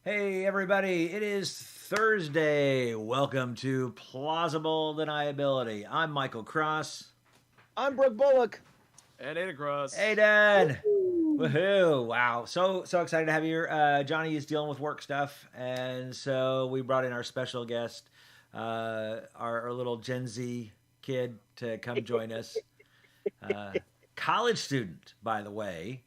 Hey, everybody, it is Thursday. Welcome to Plausible Deniability. I'm Michael Cross. I'm Brook Bullock. And Aidyn Cross. Hey, Dad. Woo! Woohoo. Wow. So excited to have you here. Johnny is dealing with work stuff, and so we brought in our special guest, our little Gen Z kid, to come join us. College student, by the way.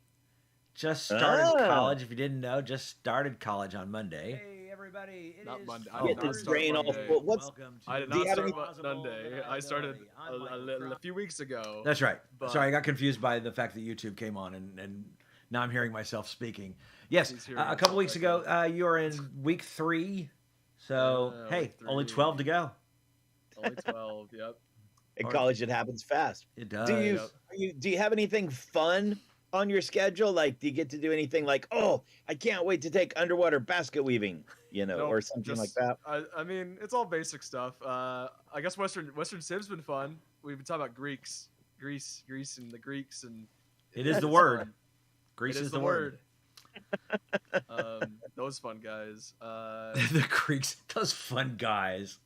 Just started college. If you didn't know, just started college on Monday. Hey, everybody! It Not is Monday. Get this brain off. Welcome I did do you not have start any- Monday. I started a few weeks ago. That's right. But- Sorry, I got confused by the fact that YouTube came on, and now I'm hearing myself speaking. Yes, He's hearing a couple himself weeks ago, you were in week 3. So Yeah, hey, week only 3. 12 to go. Only 12. Yep. In college, it happens fast. It does. Do you have anything fun on your schedule? Like, do you get to do anything like, oh, I can't wait to take underwater basket weaving, Nope, or something like just- that? I mean, it's all basic stuff. I guess Western Civ's been fun. We've been talking about Greece, and the Greeks, and It is the it's word. fun. Greece It is the word. Those fun guys. The Greeks, those fun guys.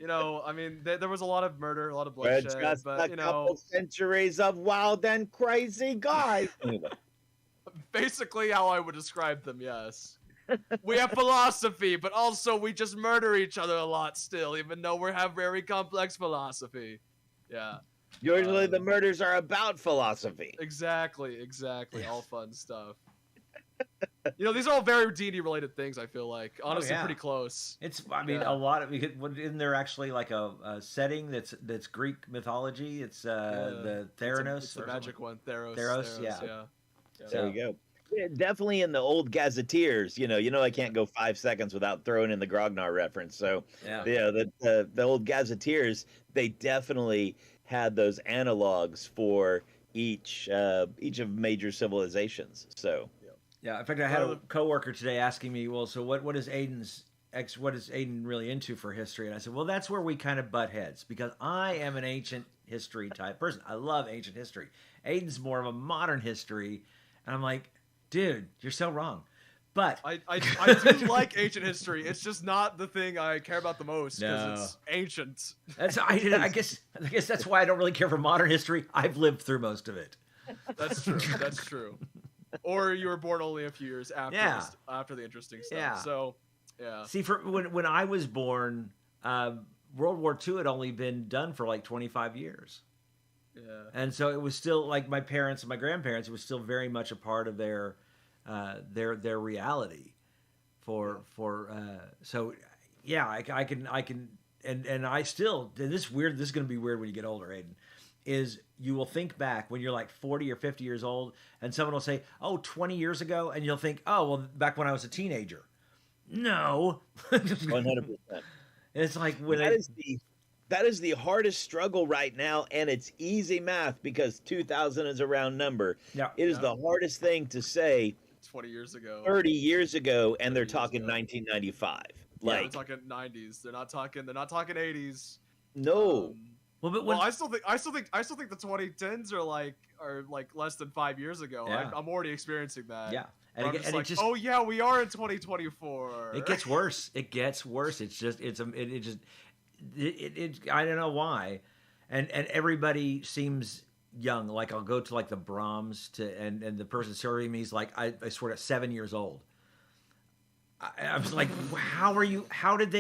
I mean, there was a lot of murder, a lot of We're bloodshed, just but a couple centuries of wild and crazy guys. Anyway, basically how I would describe them, yes. We have philosophy, but also we just murder each other a lot still, even though we have very complex philosophy. Yeah, usually the murders are about philosophy. exactly. All fun stuff. These are all very D&D related things, I feel like. Honestly, yeah. pretty close. I mean, Yeah. a lot of isn't there actually like a setting that's Greek mythology? It's the Theranos. It's the or magic something? one, Theros. Theros, yeah. There you go. Yeah, definitely in the old gazetteers, I can't go 5 seconds without throwing in the Grognar reference. So Yeah. the old gazetteers, they definitely had those analogs for each of major civilizations. So Yeah, in fact, I had a coworker today asking me, well, so what is Aidyn really into for history? And I said, well, that's where we kind of butt heads, because I am an ancient history type person. I love ancient history. Aiden's more of a modern history, and I'm like, dude, you're so wrong. But I do like ancient history. It's just not the thing I care about the most because it's ancient. I guess that's why I don't really care for modern history. I've lived through most of it. That's true. That's true. Or you were born only a few years after after the interesting stuff. Yeah. So, yeah. See, for when I was born, World War II had only been done for like 25 years. Yeah. And so it was still like my parents and my grandparents. It was still very much a part of their reality. So yeah, I can and I still, this is weird. This is going to be weird when you get older, Aidyn. Is you will think back when you're like 40 or 50 years old, and someone will say, "Oh, 20 years ago," and you'll think, "Oh, well, back when I was a teenager." No, 100%. It's like when that is the hardest struggle right now, and it's easy math because 2000 is a round number. Yeah. It is the hardest thing to say 20 years ago. 30 years ago, and they're 30 years talking ago. 1995. They're Like, talking 90s. They're not talking 80s. no. well, I still think the 2010s are like less than 5 years ago. Yeah. I'm already experiencing that. yeah, And I'm it, just and like, it just oh yeah, we are in 2024. it gets worse. It gets worse. It's just I don't know why, and everybody seems young. Like I'll go to like the Brahms and the person serving me is like I swear to 7 years old. I was like, how did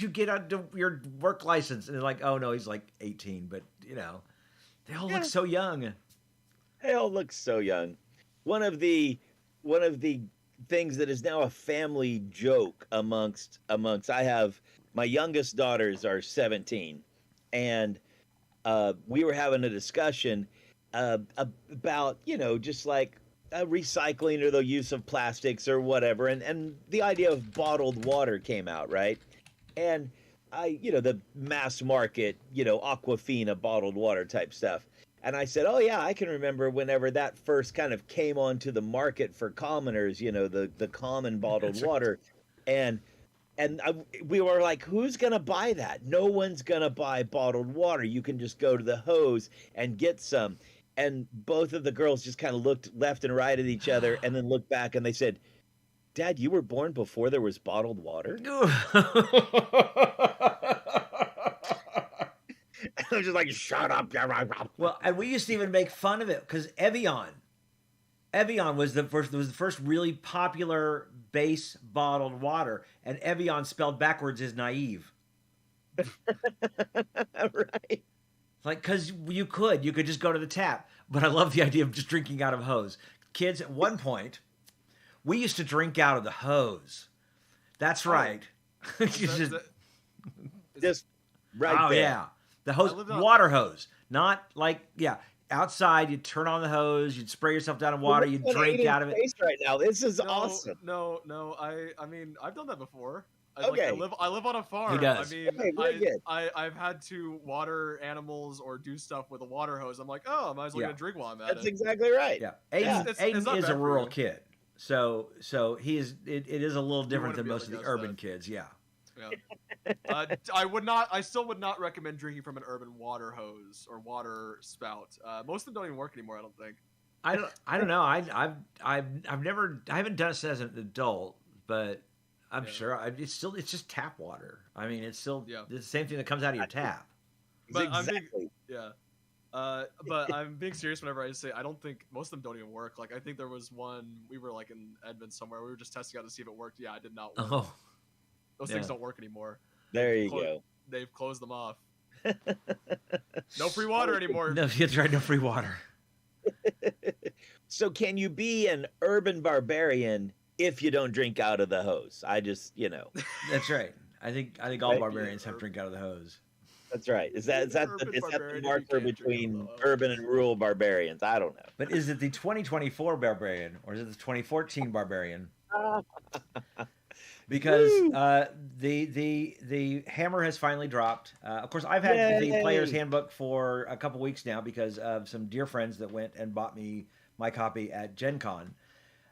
you get your work license? And they're like, oh no, he's like 18, but they all look so young. They all look so young. One of the things that is now a family joke amongst I have my youngest daughters are 17, and we were having a discussion about just like recycling or the use of plastics or whatever, and the idea of bottled water came out, right? And the mass market, Aquafina bottled water type stuff. And I said, oh yeah, I can remember whenever that first kind of came onto the market for commoners, the common bottled water. And we were like, who's going to buy that? No one's going to buy bottled water. You can just go to the hose and get some. And both of the girls just kind of looked left and right at each other and then looked back and they said, Dad, you were born before there was bottled water? I was just like, shut up. Well, and we used to even make fun of it because Evian was the first really popular base bottled water, and Evian spelled backwards is naive. Right. Like, because you could just go to the tap. But I love the idea of just drinking out of a hose. Kids, at one point, we used to drink out of the hose. That's right. Just right oh there. yeah, the hose, water hose, not like outside. You'd turn on the hose, you'd spray yourself down in water, you'd drink out of it. Right now, this is awesome. No. I mean, I've done that before. Okay. I live on a farm. He does. I mean, Okay, I've had to water animals or do stuff with a water hose. I'm like, oh, I might as well get a drink while I'm at That's it. exactly right. Yeah, It's Aidyn not is bad a for rural you. kid, so he is. It is a little different than wouldn't be most of able the to guess urban that. kids. Yeah. Yeah. I still would not recommend drinking from an urban water hose or water spout. Most of them don't even work anymore, I don't think. I don't know. I haven't done it as an adult, but I'm sure it's just tap water. I mean, it's still the same thing that comes out of your tap. But Exactly. but I'm being serious whenever I say I don't think most of them don't even work. Like I think there was one we were like in Edmond somewhere. We were just testing out to see if it worked. Yeah, it did not work. Oh, Those things don't work anymore. There you go. They've closed them off. No free water anymore. no, that's right. No free water. So can you be an urban barbarian if you don't drink out of the hose? I just, That's right. I think all Right? barbarians have to drink out of the hose. That's right. Is that the barbarian, marker you can't drink between out of the hose. urban and rural barbarians? I don't know. But is it the 2024 barbarian or is it the 2014 barbarian? Because the hammer has finally dropped. Of course, I've had the Player's Handbook for a couple weeks now because of some dear friends that went and bought me my copy at Gen Con.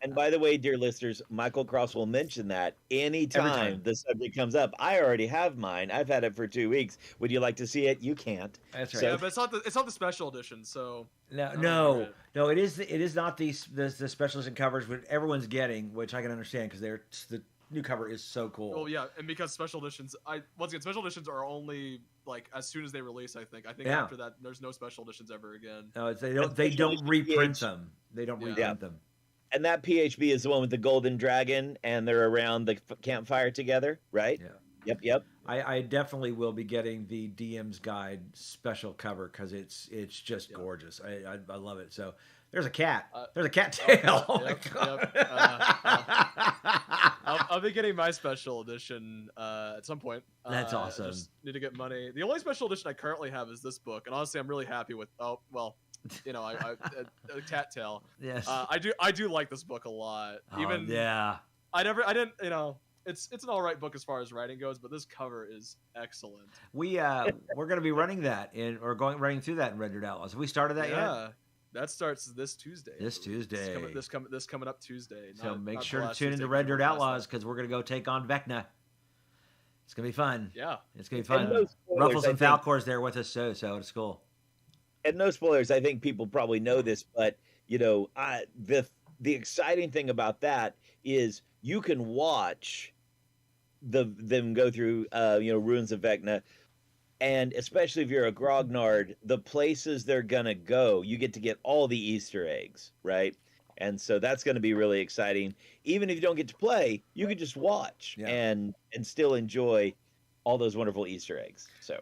And by the way, dear listeners, Michael Cross will mention that anytime the subject comes up. I already have mine. I've had it for 2 weeks. Would you like to see it? You can't. That's right. Yeah, but it's not the special edition. So No, it is not the special edition covers which everyone's getting, which I can understand because the new cover is so cool. Well, yeah, and because special editions, once again, special editions are only like as soon as they release. I think after that, there's no special editions ever again. No, they don't reprint them. They don't reprint them. And that PHB is the one with the golden dragon, and they're around the campfire together, right? Yeah. Yep. I definitely will be getting the DM's Guide special cover because it's just gorgeous. I love it. So there's a cat. There's a cat tail. Oh my God. I'll be getting my special edition at some point. That's awesome. Just need to get money. The only special edition I currently have is this book, and honestly, I'm really happy with. Oh well. A cattail. Yes. I do like this book a lot. Even I didn't. It's an all right book as far as writing goes, but this cover is excellent. We're going to be running that running through that in Red Dead Outlaws. Have we started that yet? Yeah, that starts this Tuesday. This Tuesday. This coming up Tuesday. So make sure to tune into Red Dead Outlaws because we're going to go take on Vecna. It's going to be fun. Yeah, it's going to be fun. Ruffles and Falcor's there with us, so it's cool. And no spoilers. I think people probably know this, but the exciting thing about that is you can watch them go through Ruins of Vecna, and especially if you're a grognard, the places they're gonna go, you get all the Easter eggs, right? And so that's going to be really exciting. Even if you don't get to play, you can just watch and still enjoy all those wonderful Easter eggs. So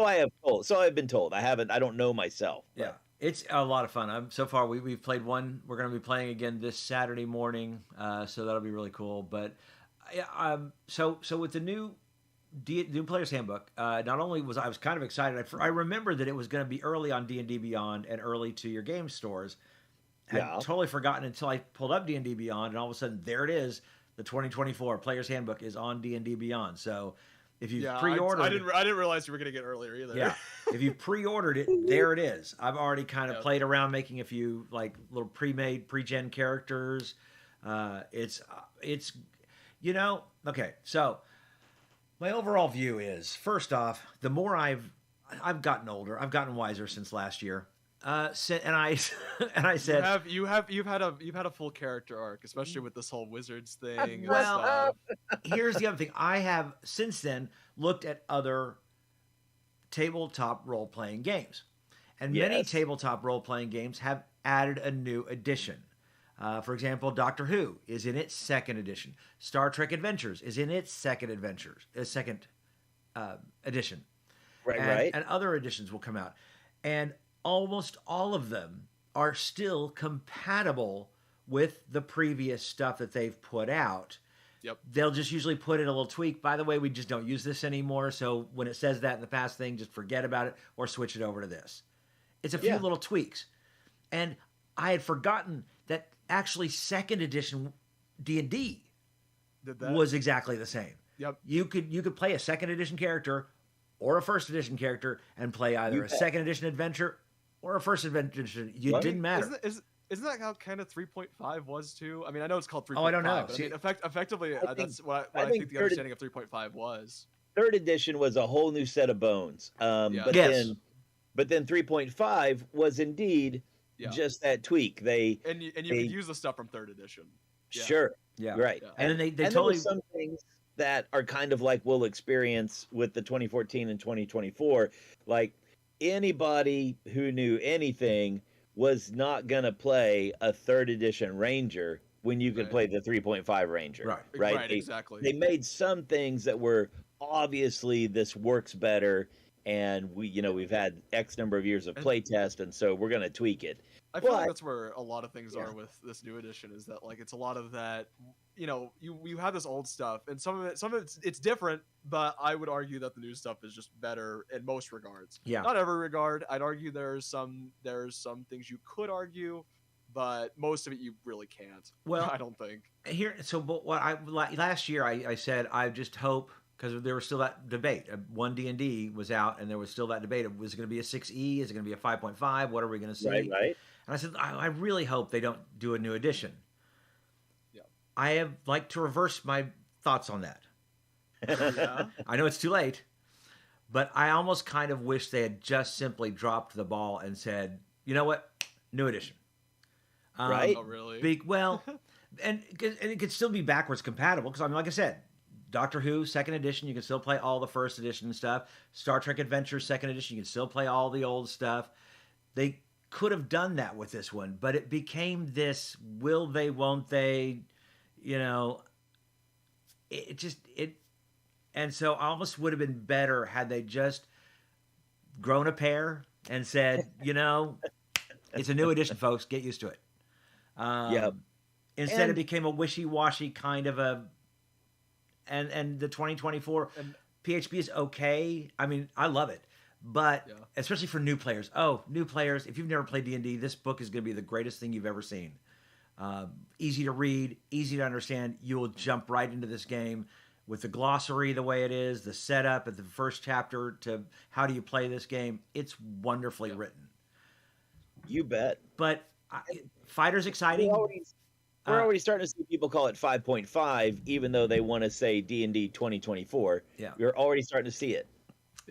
I've been told. I don't know myself. But. Yeah, it's a lot of fun. So far we've played one. We're going to be playing again this Saturday morning. So that'll be really cool. But so with the new Player's Handbook, not only was I was kind of excited. I remember that it was going to be early on DnDBeyond and early to your game stores. Had totally forgotten until I pulled up DnDBeyond, and all of a sudden there it is. The 2024 Player's Handbook is on DnDBeyond. So. If you pre-ordered, I didn't realize you were gonna get earlier either. Yeah, if you pre-ordered it, there it is. I've already kind of played around making a few like little pre-gen characters. It's okay. So my overall view is, first off, the more I've gotten older, I've gotten wiser since last year. And I and I said, you've had a full character arc, especially with this whole wizards thing. well, and stuff. here's the other thing. I have since then looked at other tabletop role-playing games, and many Yes. tabletop role-playing games have added a new edition. For example, Doctor Who is in its second edition. Star Trek Adventures is in its second edition. Right. And other editions will come out. And almost all of them are still compatible with the previous stuff that they've put out. Yep. They'll just usually put in a little tweak. By the way, we just don't use this anymore. So when it says that in the past thing, just forget about it or switch it over to this. It's a few little tweaks. And I had forgotten that actually second edition D&D was exactly the same. Yep. You could play a second edition character or a first edition character and play either a second edition adventure or a first edition. It didn't matter. Isn't that how kind of 3.5 was too? I mean, I know it's called 3.5. Oh, I don't know. But I mean, effectively, that's what I I think the third- understanding of 3.5 was. Third edition was a whole new set of bones. But Yes. then 3.5 was indeed just that tweak. You could use the stuff from third edition. Yeah. Sure. Yeah. Right. Yeah. And then they and totally there were some things that are kind of like we'll experience with the 2014 and 2024. Like anybody who knew anything was not going to play a third edition Ranger when you could play the 3.5 Ranger. Right. Exactly. They made some things that were obviously this works better, and we've had X number of years of playtest, and so we're going to tweak it. I feel like that's where a lot of things are with this new edition, is that like it's a lot of that, you have this old stuff, and some of it's different, but I would argue that the new stuff is just better in most regards. Yeah. Not every regard. I'd argue there's some things you could argue, but most of it you really can't. Well, I don't think. But last year I said I just hope, because there was still that debate. One D&D was out, and there was still that debate. Was it going to be a 6E? Is it going to be a 5.5? What are we going to see? Right. And I said, I really hope they don't do a new edition. Yeah. I have like to reverse my thoughts on that. Yeah. I know it's too late, but I almost kind of wish they had just simply dropped the ball and said, you know what? New edition. Right. Oh, really? And it could still be backwards compatible, because I mean, like I said, Doctor Who second edition, you can still play all the first edition stuff. Star Trek Adventures second edition, you can still play all the old stuff. They could have done that with this one, but it became this will they, won't they, and so almost would have been better had they just grown a pair and said, it's a new edition, folks, get used to it. Instead, it became a wishy-washy kind of a, and the 2024 PHP is okay. I mean, I love it, but especially for new players. Oh, new players! If you've never played D&D, this book is going to be the greatest thing you've ever seen. Easy to read, easy to understand. You will jump right into this game with the glossary the way it is, the setup at the first chapter to how do you play this game. It's wonderfully written. You bet. But Fighter's exciting. We're already starting to see people call it 5.5, even though they want to say D&D 2024. Yeah. We're already starting to see it.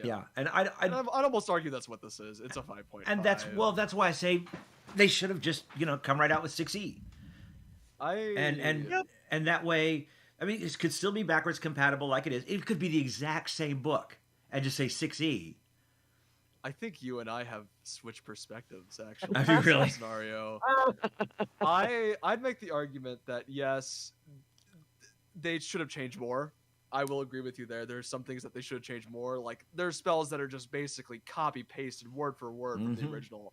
Yeah. And I'd almost argue that's what this is. It's a 5.5. And that's why I say they should have just, come right out with 6E. And that way, I mean, it could still be backwards compatible like it is. It could be the exact same book and just say 6E. I think you and I have switched perspectives, actually. Have you really? Scenario. I'd make the argument that yes, they should have changed more. I will agree with you there. There's some things that they should have changed more. Like there's spells that are just basically copy pasted word for word from the original.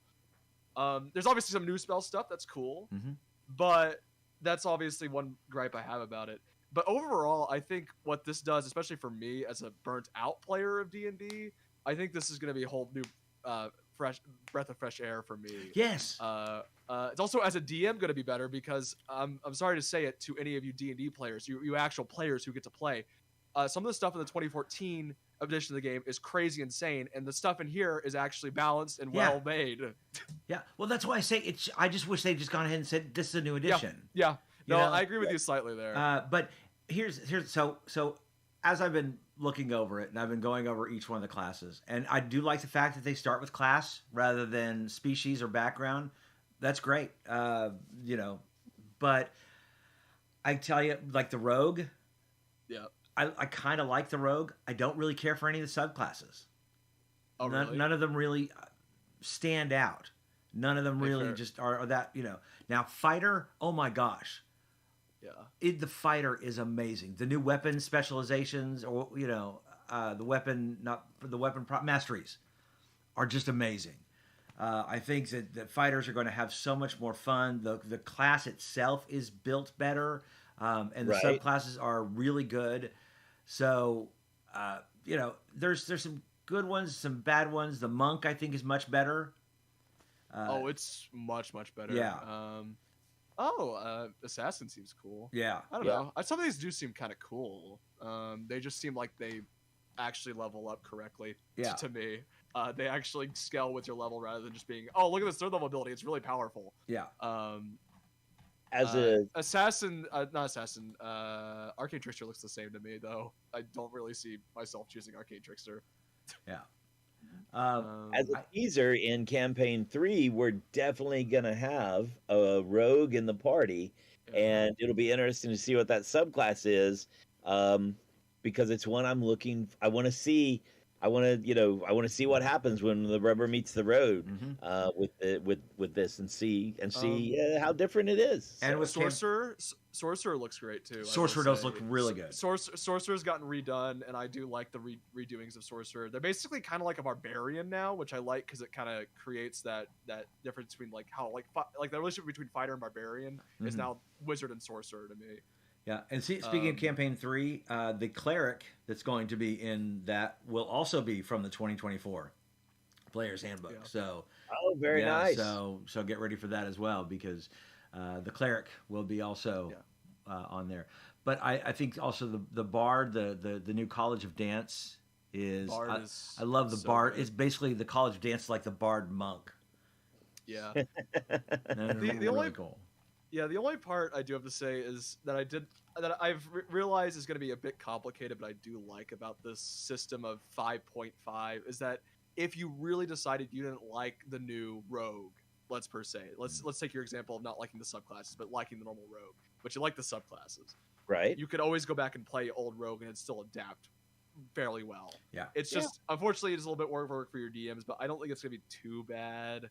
There's obviously some new spell stuff that's cool, but that's obviously one gripe I have about it. But overall, I think what this does, especially for me as a burnt out player of D&D, I think this is going to be a whole new fresh breath of fresh air for me. Yes. It's also, as a DM, going to be better because I'm sorry to say it to any of you D&D players, you actual players who get to play. Some of the stuff in the 2014 edition of the game is crazy insane, and the stuff in here is actually balanced and well made. Yeah. Well, that's why I say it's. I just wish they'd just gone ahead and said this is a new edition. Yeah. No, I agree with you slightly there. But here's so as I've been looking over it, and I've been going over each one of the classes, and I do like the fact that they start with class rather than species or background. That's great, you know. But I tell you, like the rogue, Yeah. I kind of like the rogue. I don't really care for any of the subclasses. Oh, really? None of them really stand out. None of them really fair. just are that, you know. Now, fighter, oh my gosh. Yeah. The fighter is amazing. The new weapon specializations, or, you know, the weapon, not the weapon masteries are just amazing. I think that fighters are going to have so much more fun. The class itself is built better, and the Right. subclasses are really good. So, you know, there's some good ones, some bad ones. The monk, I think, is much better. Oh, it's much better. Yeah. Assassin seems cool. Yeah. I don't Yeah. know. Some of these do seem kind of cool. They just seem like they actually level up correctly Yeah. to me. They actually scale with your level rather than just being, oh, look at this third level ability. It's really powerful. Yeah. As a Assassin, not Assassin, Arcane Trickster looks the same to me, though. I don't really see myself choosing Arcane Trickster. Yeah. as a teaser in campaign 3, we're definitely gonna have a rogue in the party, and it'll be interesting to see what that subclass is, because it's one I'm looking. I want to see. I want to see what happens when the rubber meets the road, with this, and see how different it is. And So, with Sorcerer looks great too. I will Sorcerer does say. look really good. Sorcerer's gotten redone, and I do like the redoings of Sorcerer. They're basically kind of like a barbarian now, which I like because it kind of creates that difference between like how like the relationship between fighter and barbarian is now wizard and sorcerer to me. Yeah, and speaking of campaign 3, the cleric that's going to be in that will also be from the 2024 Player's Handbook. Yeah. So, very nice. So get ready for that as well, because the cleric will be also on there. But I think also the bard, the new College of Dance is. I love the so bard. good. It's basically the College of Dance, like the bard monk. Yeah. The only cool. Yeah, the only part I do have to say is that I've realized is going to be a bit complicated, but I do like about this system of 5.5 is that if you really decided you didn't like the new rogue, let's take your example of not liking the subclasses, but liking the normal rogue, but you like the subclasses, right? you could always go back and play old rogue and it'd still adapt fairly well. Yeah. It's just unfortunately it's a little bit more work for your DMs, but I don't think it's gonna be too bad.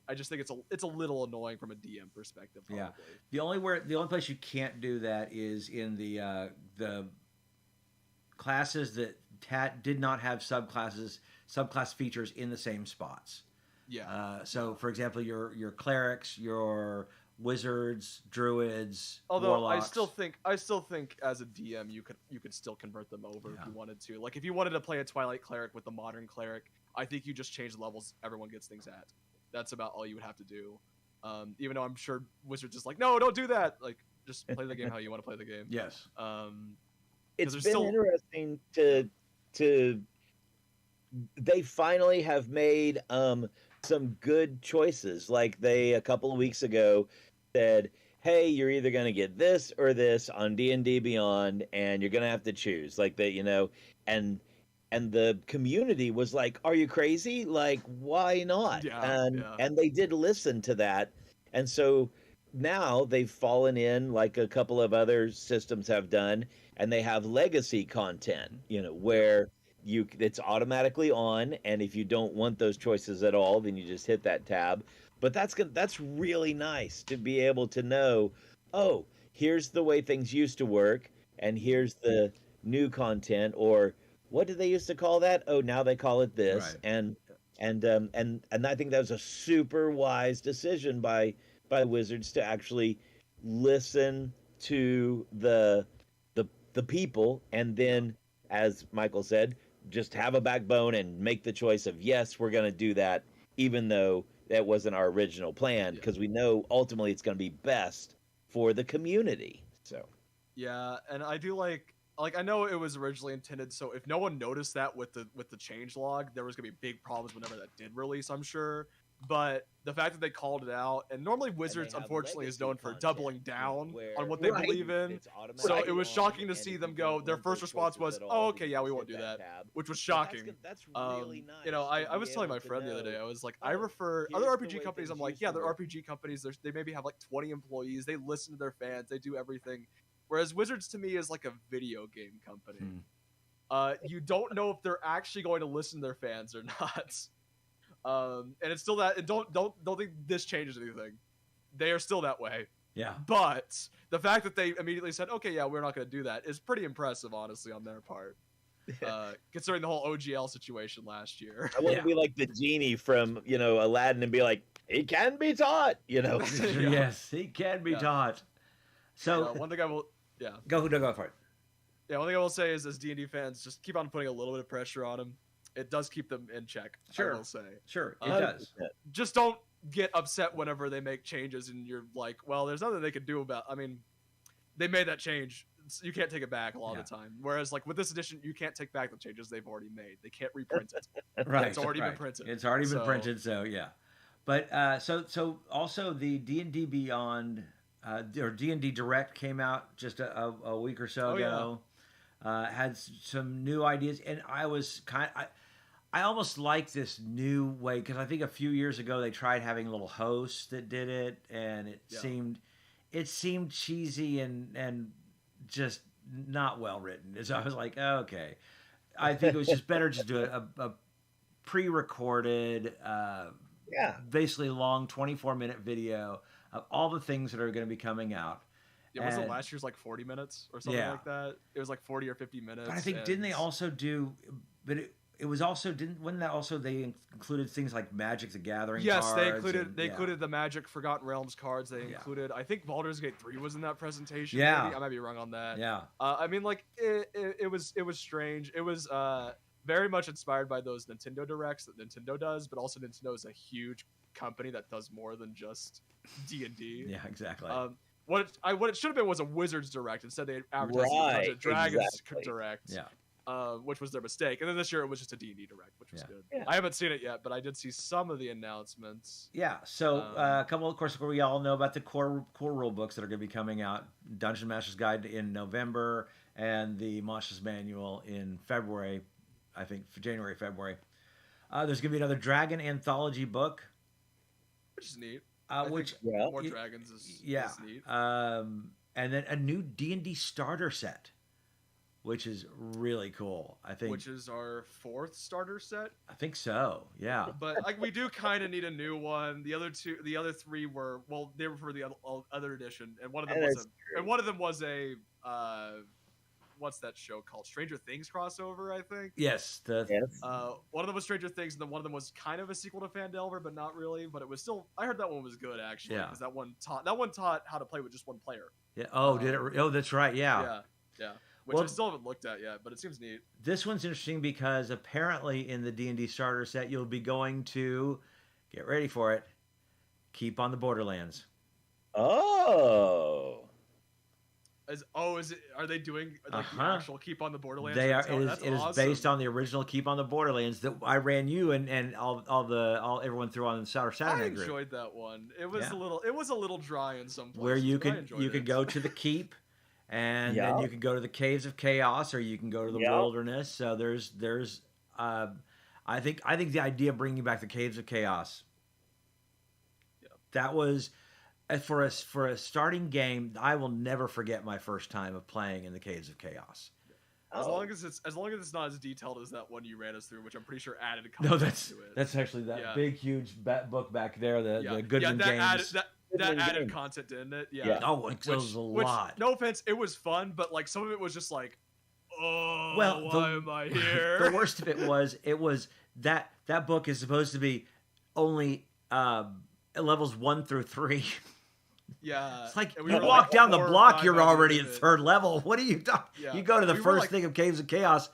I just think it's a little annoying from a DM perspective. Probably. Yeah. The only place you can't do that is in the classes that did not have subclass features in the same spots. Yeah. So for example, your clerics, your wizards, druids, although warlocks. I still think as a DM you could still convert them over if you wanted to. Like if you wanted to play a Twilight cleric with the modern cleric, I think you just change the levels everyone gets things at. That's about all you would have to do. Even though I'm sure wizards is like, no, don't do that. Like just play the game how you want to play the game. Yes. It's been interesting to they finally have made some good choices. Like they a couple of weeks ago said, hey, you're either going to get this or this on DnDBeyond, and you're going to have to choose. Like that, and the community was like, are you crazy? Like, why not? And they did listen to that. And so now they've fallen in like a couple of other systems have done, and they have legacy content, where it's automatically on, and if you don't want those choices at all, then you just hit that tab. But that's really nice to be able to know, oh, here's the way things used to work, and here's the new content, or what did they used to call that? Oh, now they call it this. Right. And I think that was a super wise decision by Wizards to actually listen to the people, and then, as Michael said, just have a backbone and make the choice of, yes, we're going to do that, even though that wasn't our original plan, because we know ultimately it's going to be best for the community. So yeah, and I do like I know it was originally intended, so if no one noticed that with the change log, there was gonna be big problems whenever that did release, I'm sure. But the fact that they called it out, and normally Wizards, unfortunately, is known for doubling down on what they believe in. So it was shocking to see them go. Their first response was, "Oh, okay, yeah, we won't do that," which was shocking. That's really nice. You know, I was telling my friend the other day, I was like, I refer other RPG companies. I'm like, yeah, they're RPG companies. They maybe have like 20 employees. They listen to their fans. They do everything. Whereas Wizards to me is like a video game company. You don't know if they're actually going to listen to their fans or not. And it's still that. And don't think this changes anything. They are still that way. Yeah. But the fact that they immediately said, "Okay, yeah, we're not going to do that," is pretty impressive, honestly, on their part. Considering the whole OGL situation last year. I want to be like the genie from Aladdin and be like, he can be taught. Yes, he can be taught. So one thing I will, go for it. Yeah, one thing I will say is, as D&D fans, just keep on putting a little bit of pressure on them. It does keep them in check. Sure. I will say. Sure, it does. Just don't get upset whenever they make changes and you're like, well, there's nothing they could do about. I mean, they made that change. You can't take it back a lot of the time. Whereas, like with this edition, you can't take back the changes they've already made. They can't reprint it. Right. It's already been printed. It's already been printed. So yeah. But so also the DnDBeyond or DnDDirect came out just a week or so ago. Had some new ideas, and I was I almost like this new way, because I think a few years ago they tried having little hosts that did it, and it seemed cheesy and just not well written. So I was like, oh, okay, I think it was just better to do a pre-recorded, basically long 24-minute video of all the things that are going to be coming out. Yeah, wasn't last year's like 40 minutes or something like that? It was like 40 or 50 minutes. But I think didn't they also do? But it was also wasn't that also they included things like Magic the Gathering? Yes, cards they included the Magic Forgotten Realms cards. They included, I think Baldur's Gate 3 was in that presentation. Yeah, maybe. I might be wrong on that. Yeah, I mean, like it was strange. It was very much inspired by those Nintendo Directs that Nintendo does, but also Nintendo is a huge company that does more than just D&D. Yeah, exactly. What it should have been was a Wizards Direct. Instead, they advertised it as a Dragons Direct. Yeah. Which was their mistake. And then this year it was just a D&D Direct, which was good. Yeah. I haven't seen it yet, but I did see some of the announcements. Yeah. So a couple, of course, we all know about the core rule books that are going to be coming out. Dungeon Master's Guide in November, and the Monsters Manual in February. I think for January, February. There's going to be another Dragon anthology book, which is neat. More dragons is neat. And then a new D&D starter set, which is really cool. I think. Which is our 4th starter set. I think so. Yeah. But like we do kind of need a new one. The other 3 were they were for the other edition, and one of them was a what's that show called? Stranger Things crossover, I think. Yes. One of them was Stranger Things, and then one of them was kind of a sequel to Fandelver, but not really. But it was still. I heard that one was good actually, because that one taught how to play with just one player. Yeah. Oh, did it? Oh, that's right. Yeah. Yeah. Which I still haven't looked at yet, but it seems neat. This one's interesting because apparently in the D&D starter set, you'll be going to get ready for it. Keep on the Borderlands. Oh. Are they doing like the actual Keep on the Borderlands? They are. It is based on the original Keep on the Borderlands that I ran you and everyone through on the Saturday I group. enjoyed that one. It was a little dry in some places. Where you could go to the keep, and then you could go to the Caves of Chaos, or you can go to the wilderness. So there's I think the idea of bringing back the Caves of Chaos. That was. For a starting game, I will never forget my first time of playing in the Caves of Chaos. As long as it's not as detailed as that one you ran us through, which I'm pretty sure added content to it. That's actually that big huge book back there. The Goodman Games. That added content, didn't it? Yeah. Oh, it was a lot. No offense, it was fun, but like some of it was just like, why am I here? The worst of it was that book is supposed to be only levels 1 through 3. Yeah, it's like you walk down the block, you're already at 3rd level. What are you talking? You go to the first thing of Caves of Chaos.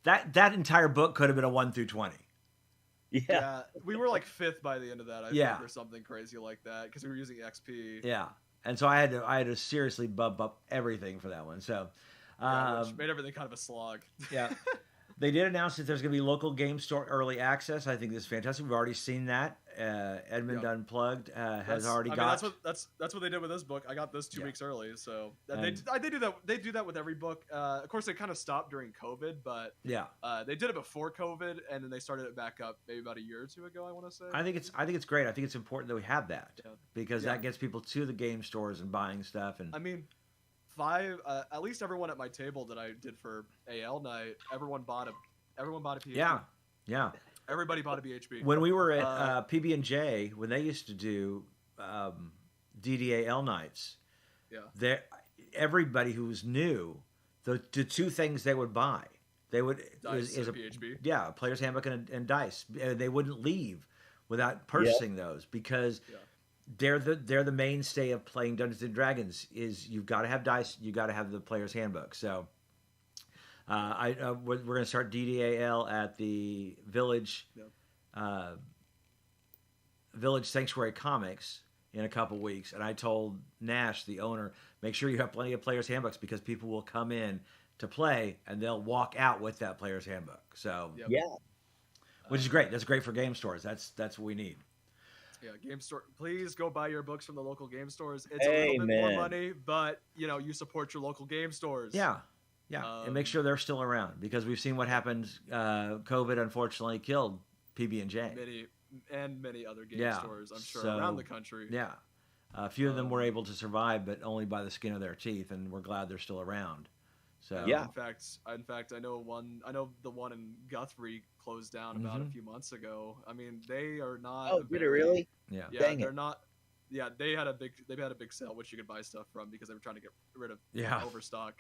That entire book could have been a 1 through 20. Yeah, we were like 5th by the end of that. I think, or something crazy like that, because we were using XP. Yeah, and so I had to seriously bump up everything for that one. So, which made everything kind of a slog. Yeah. They did announce that there's going to be local game store early access. I think this is fantastic. We've already seen that, Edmund Yeah. Unplugged has already I mean, got. that's what they did with this book. I got this 2 weeks early, so And- they do that. They do that with every book. Of course, they kind of stopped during COVID, but Yeah, they did it before COVID, and then they started it back up maybe about a year or two ago. I want to say. I think it's great. I think it's important that we have that Yeah. because Yeah. that gets people to the game stores and buying stuff. And I mean, at least everyone at my table that I did for AL night, everyone bought a PHP. yeah. Everybody bought a BHP. When we were at PB&J, when they used to do DDAL nights, Yeah. everybody who was new, the two things they would buy, they would Dice is and a PHP. yeah, Player's Handbook and Dice. They wouldn't leave without purchasing those because they're the mainstay of playing Dungeons and Dragons. Is you've got to have Dice, you got to have the Player's Handbook. So. We're going to start DDAL at the Village Village Sanctuary Comics in a couple weeks, and I told Nash, the owner, make sure you have plenty of Player's Handbooks because people will come in to play and they'll walk out with that Player's Handbook. So which is great. That's great for game stores. That's what we need. Yeah, game store. Please go buy your books from the local game stores. It's a little bit more money, but you support your local game stores. Yeah, and make sure they're still around because we've seen what happened. COVID unfortunately killed PB&J. Many other game stores, I'm sure, around the country. Yeah, a few of them were able to survive, but only by the skin of their teeth, and we're glad they're still around. So In fact, I know the one in Guthrie closed down about a few months ago. I mean, they are not. Oh, did it really? Yeah. They're not. Yeah, they had a big sale which you could buy stuff from because they were trying to get rid of overstock.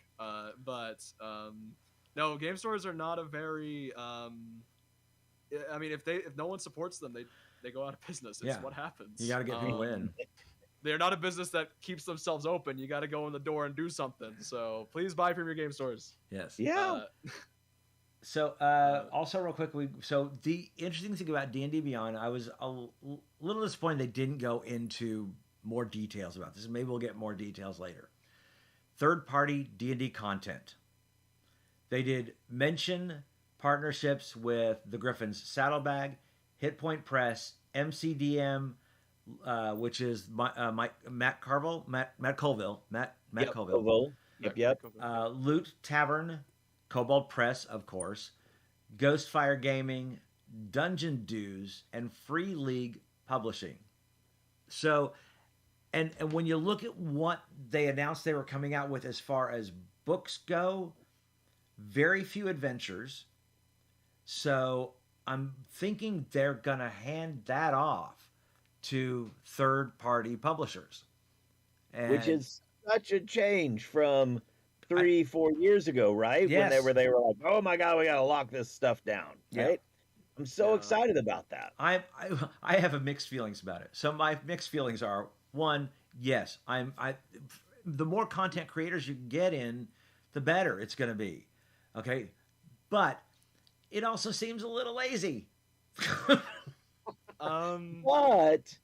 No, game stores are not a very. I mean, if no one supports them, they go out of business. It's what happens. You got to get people in. They're not a business that keeps themselves open. You got to go in the door and do something. So please buy from your game stores. Yes. Yeah. So also real quick, so the interesting thing about DnDBeyond, I was a little disappointed they didn't go into more details about this. Maybe we'll get more details later. Third-party D&D content. They did mention partnerships with the Griffin's Saddlebag, Hit Point Press, MCDM, which is Matt Colville. Yep. Loot Tavern, Kobold Press, of course, Ghostfire Gaming, Dungeon Dues, and Free League Publishing. So, and when you look at what they announced they were coming out with as far as books go, very few adventures. So I'm thinking they're going to hand that off to third-party publishers. Which is such a change from 3-4 years ago, right? Yes. Whenever they were like, "Oh my God, we got to lock this stuff down," right? I'm so excited about that. I have a mixed feelings about it. So my mixed feelings are: one, yes, the more content creators you get in, the better it's going to be. Okay, but it also seems a little lazy. But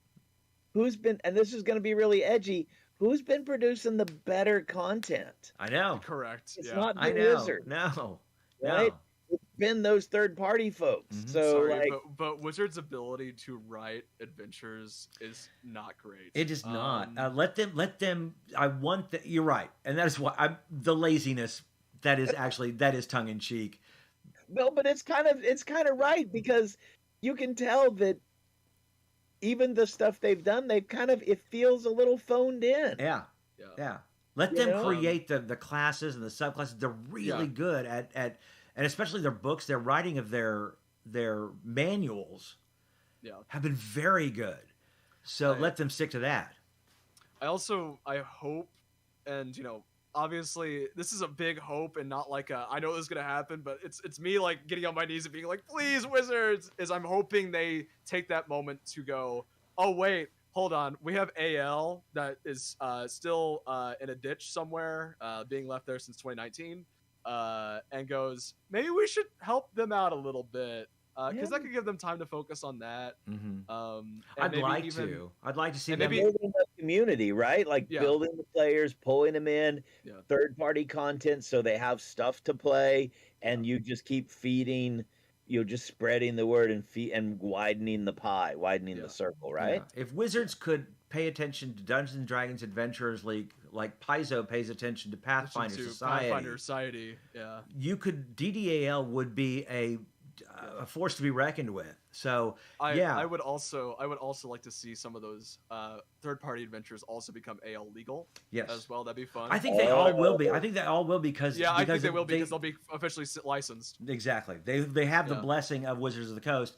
who's been? And this is going to be really edgy. Who's been producing the better content? I know. Correct. It's not I the know. Wizard. No. Right? No. It's been those third-party folks. Mhm. So, Sorry, but Wizard's ability to write adventures is not great. It is not. Let them. I want that. You're right, and that is why the laziness. That is tongue in cheek. no, but it's kind of right because you can tell that even the stuff they've done, it feels a little phoned in. Yeah. Let them create the classes and the subclasses. They're really good at, and especially their books. Their writing of their manuals have been very good. So let them stick to that. I hope, and obviously this is a big hope and not like I know this is gonna happen, but it's me like getting on my knees and being like, please, Wizards, is I'm hoping they take that moment to go, oh wait, hold on, we have AL that is still in a ditch somewhere, being left there since 2019, and goes, maybe we should help them out a little bit. Because that could give them time to focus on that. Mm-hmm. I'd like to see them building the community, right? Like building the players, pulling them in, third-party content, so they have stuff to play, and you just keep feeding just spreading the word and widening the pie, widening Yeah. the circle, Yeah. right? If Wizards could pay attention to Dungeons and Dragons Adventurers League, like Paizo pays attention to Pathfinder To Society, Pathfinder Society, yeah. you could DDAL would be a force to be reckoned with. So I would also like to see some of those third-party adventures also become AL legal yes, as well. That'd be fun. I think they all will be. I think they all will because I think they will because they'll be officially licensed. Exactly. They have the blessing of Wizards of the Coast.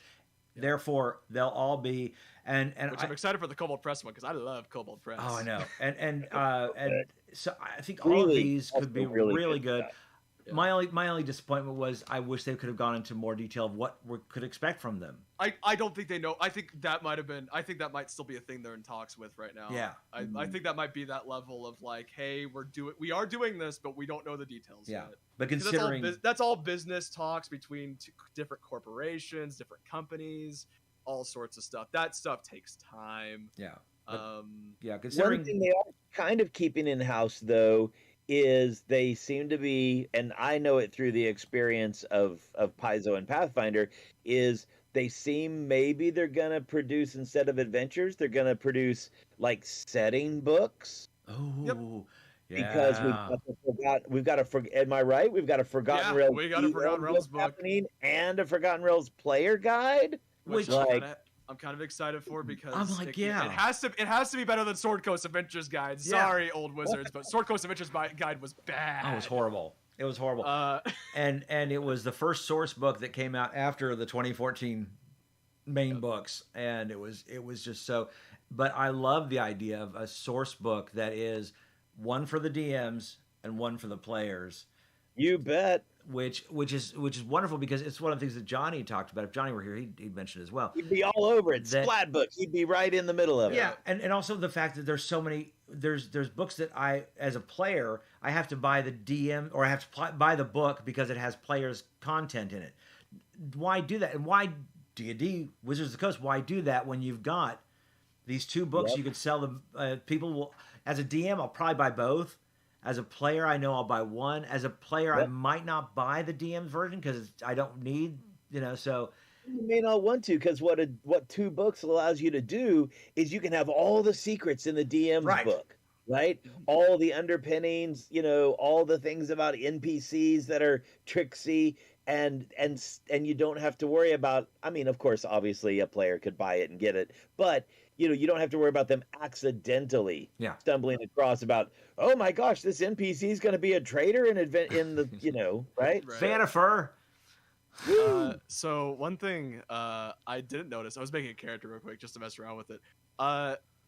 Yeah. Therefore, they'll all be and which I'm excited for the Kobold Press one because I love Kobold Press. Oh, I know. And so I think all of these could be really good. Yeah. My only disappointment was I wish they could have gone into more detail of what we could expect from them. I don't think they know. I think that might still be a thing they're in talks with right now. Yeah. I think that might be that level of like, hey, we are doing this, but we don't know the details yet. But considering that's all business talks between different corporations, different companies, all sorts of stuff. That stuff takes time. Yeah. Considering one thing they are kind of keeping in house though is they seem to be, and I know it through the experience of Paizo and Pathfinder, is they seem maybe they're gonna produce, instead of adventures, they're gonna produce like setting books. Oh, yep. Yeah. Because we've got a am I right? We've got a Forgotten Realms. We got a Forgotten Realms book happening and a Forgotten Realms player guide. Which I'm kind of excited for because I'm like, it has to be better than Sword Coast Adventures Guide. Sorry, old Wizards, but Sword Coast Adventures Guide was bad. Oh, it was horrible. It was horrible. And it was the first source book that came out after the 2014 main books, and it was just so. But I love the idea of a source book that is one for the DMs and one for the players. You bet. Which is wonderful because it's one of the things that Johnny talked about. If Johnny were here, he'd mention it as well. He'd be all over it. Splat book. He'd be right in the middle of it. Yeah, and also the fact that there's so many. There's books that I, as a player, I have to buy the DM or I have to buy the book because it has players' content in it. Why do that? And why D&D Wizards of the Coast? Why do that when you've got these two books? Yep. You could sell them. People will. As a DM, I'll probably buy both. As a player, I know I'll buy one. As a player, I might not buy the DM's version because I don't need, so. You may not want to because what two books allows you to do is you can have all the secrets in the DM's book, right? All the underpinnings, all the things about NPCs that are tricksy and you don't have to worry about, I mean, of course, obviously a player could buy it and get it, but you don't have to worry about them accidentally stumbling across about, oh my gosh, this NPC is going to be a traitor in the, right? Vanifer. So one thing I didn't notice, I was making a character real quick just to mess around with it.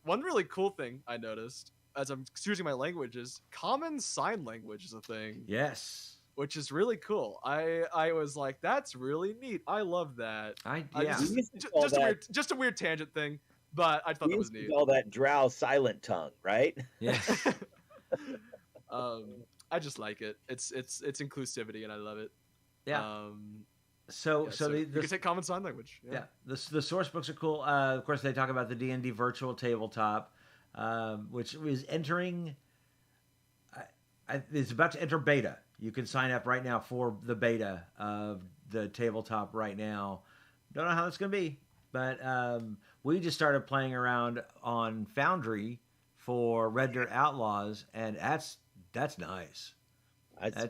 One really cool thing I noticed as I'm choosing my language is Common Sign Language is a thing. Yes. Which is really cool. I was like, that's really neat. I love that. Just a weird tangent thing. But I thought that was neat. All that drow silent tongue, right? Yeah. I just like it. It's inclusivity, and I love it. Yeah. So you can take Common Sign Language. Yeah. The source books are cool. Of course, they talk about the D&D virtual tabletop, which is entering. It's about to enter beta. You can sign up right now for the beta of the tabletop right now. Don't know how it's going to be. But we just started playing around on Foundry for Red Dirt Outlaws, and that's nice.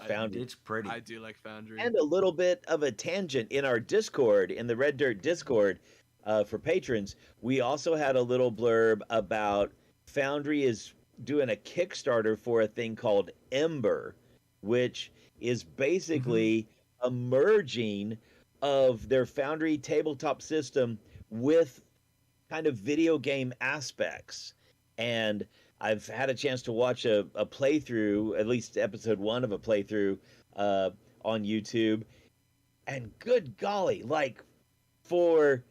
Foundry. It's pretty. I do like Foundry. And a little bit of a tangent in our Discord, in the Red Dirt Discord, for patrons. We also had a little blurb about Foundry is doing a Kickstarter for a thing called Ember, which is basically a merging of their Foundry tabletop system with kind of video game aspects. And I've had a chance to watch a playthrough, at least episode 1 of a playthrough on YouTube. And good golly, like for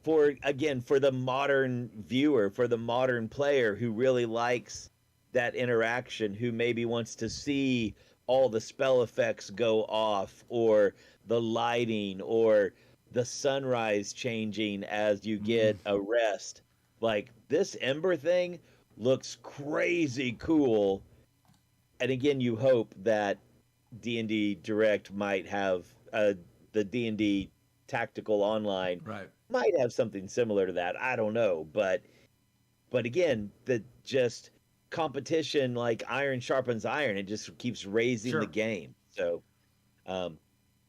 the modern viewer, for the modern player who really likes that interaction, who maybe wants to see all the spell effects go off, or the lighting, or the sunrise changing as you get a rest. Like, this Ember thing looks crazy cool. And again, you hope that DnDDirect might have the D&D Tactical Online Right. might have something similar to that. I don't know, but again, the just competition, like iron sharpens iron. It just keeps raising Sure. the game. So,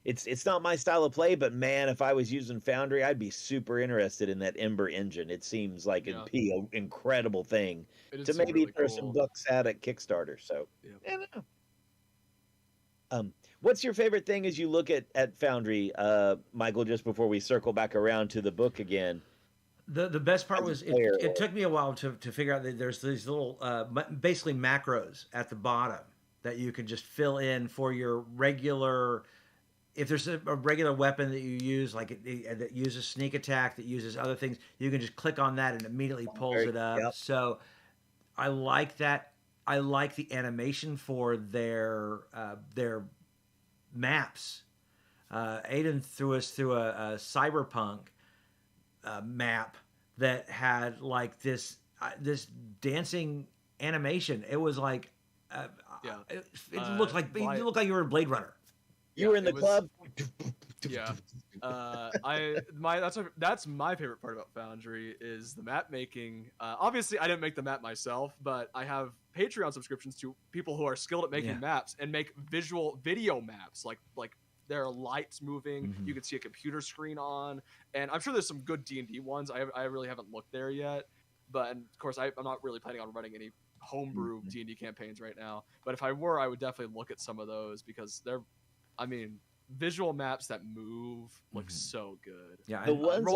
it's not my style of play, but man, if I was using Foundry, I'd be super interested in that Ember engine. It seems like it'd be an incredible thing to maybe really throw cool. some bucks at Kickstarter. So, Yeah. I don't know. What's your favorite thing as you look at Foundry, Michael? Just before we circle back around to the book again. The best part As a was player, it took me a while to figure out that there's these little basically macros at the bottom that you can just fill in for your regular. If there's a regular weapon that you use, like that uses sneak attack, that uses other things, you can just click on that and immediately pulls it up. Yep. So I like that. I like the animation for their maps. Aidyn threw us through a cyberpunk map that had like this dancing animation. It was like it looked like you looked like you were in Blade Runner. You were in the club. Yeah. That's my favorite part about Foundry is the map making. Obviously, I didn't make the map myself, but I have Patreon subscriptions to people who are skilled at making maps and make visual video maps. Like there are lights moving. Mm-hmm. You can see a computer screen on, and I'm sure there's some good D&D ones. I really haven't looked there yet, but and of course I'm not really planning on running any homebrew D&D campaigns right now. But if I were, I would definitely look at some of those because they're, I mean, visual maps that move look so good. Yeah, The ones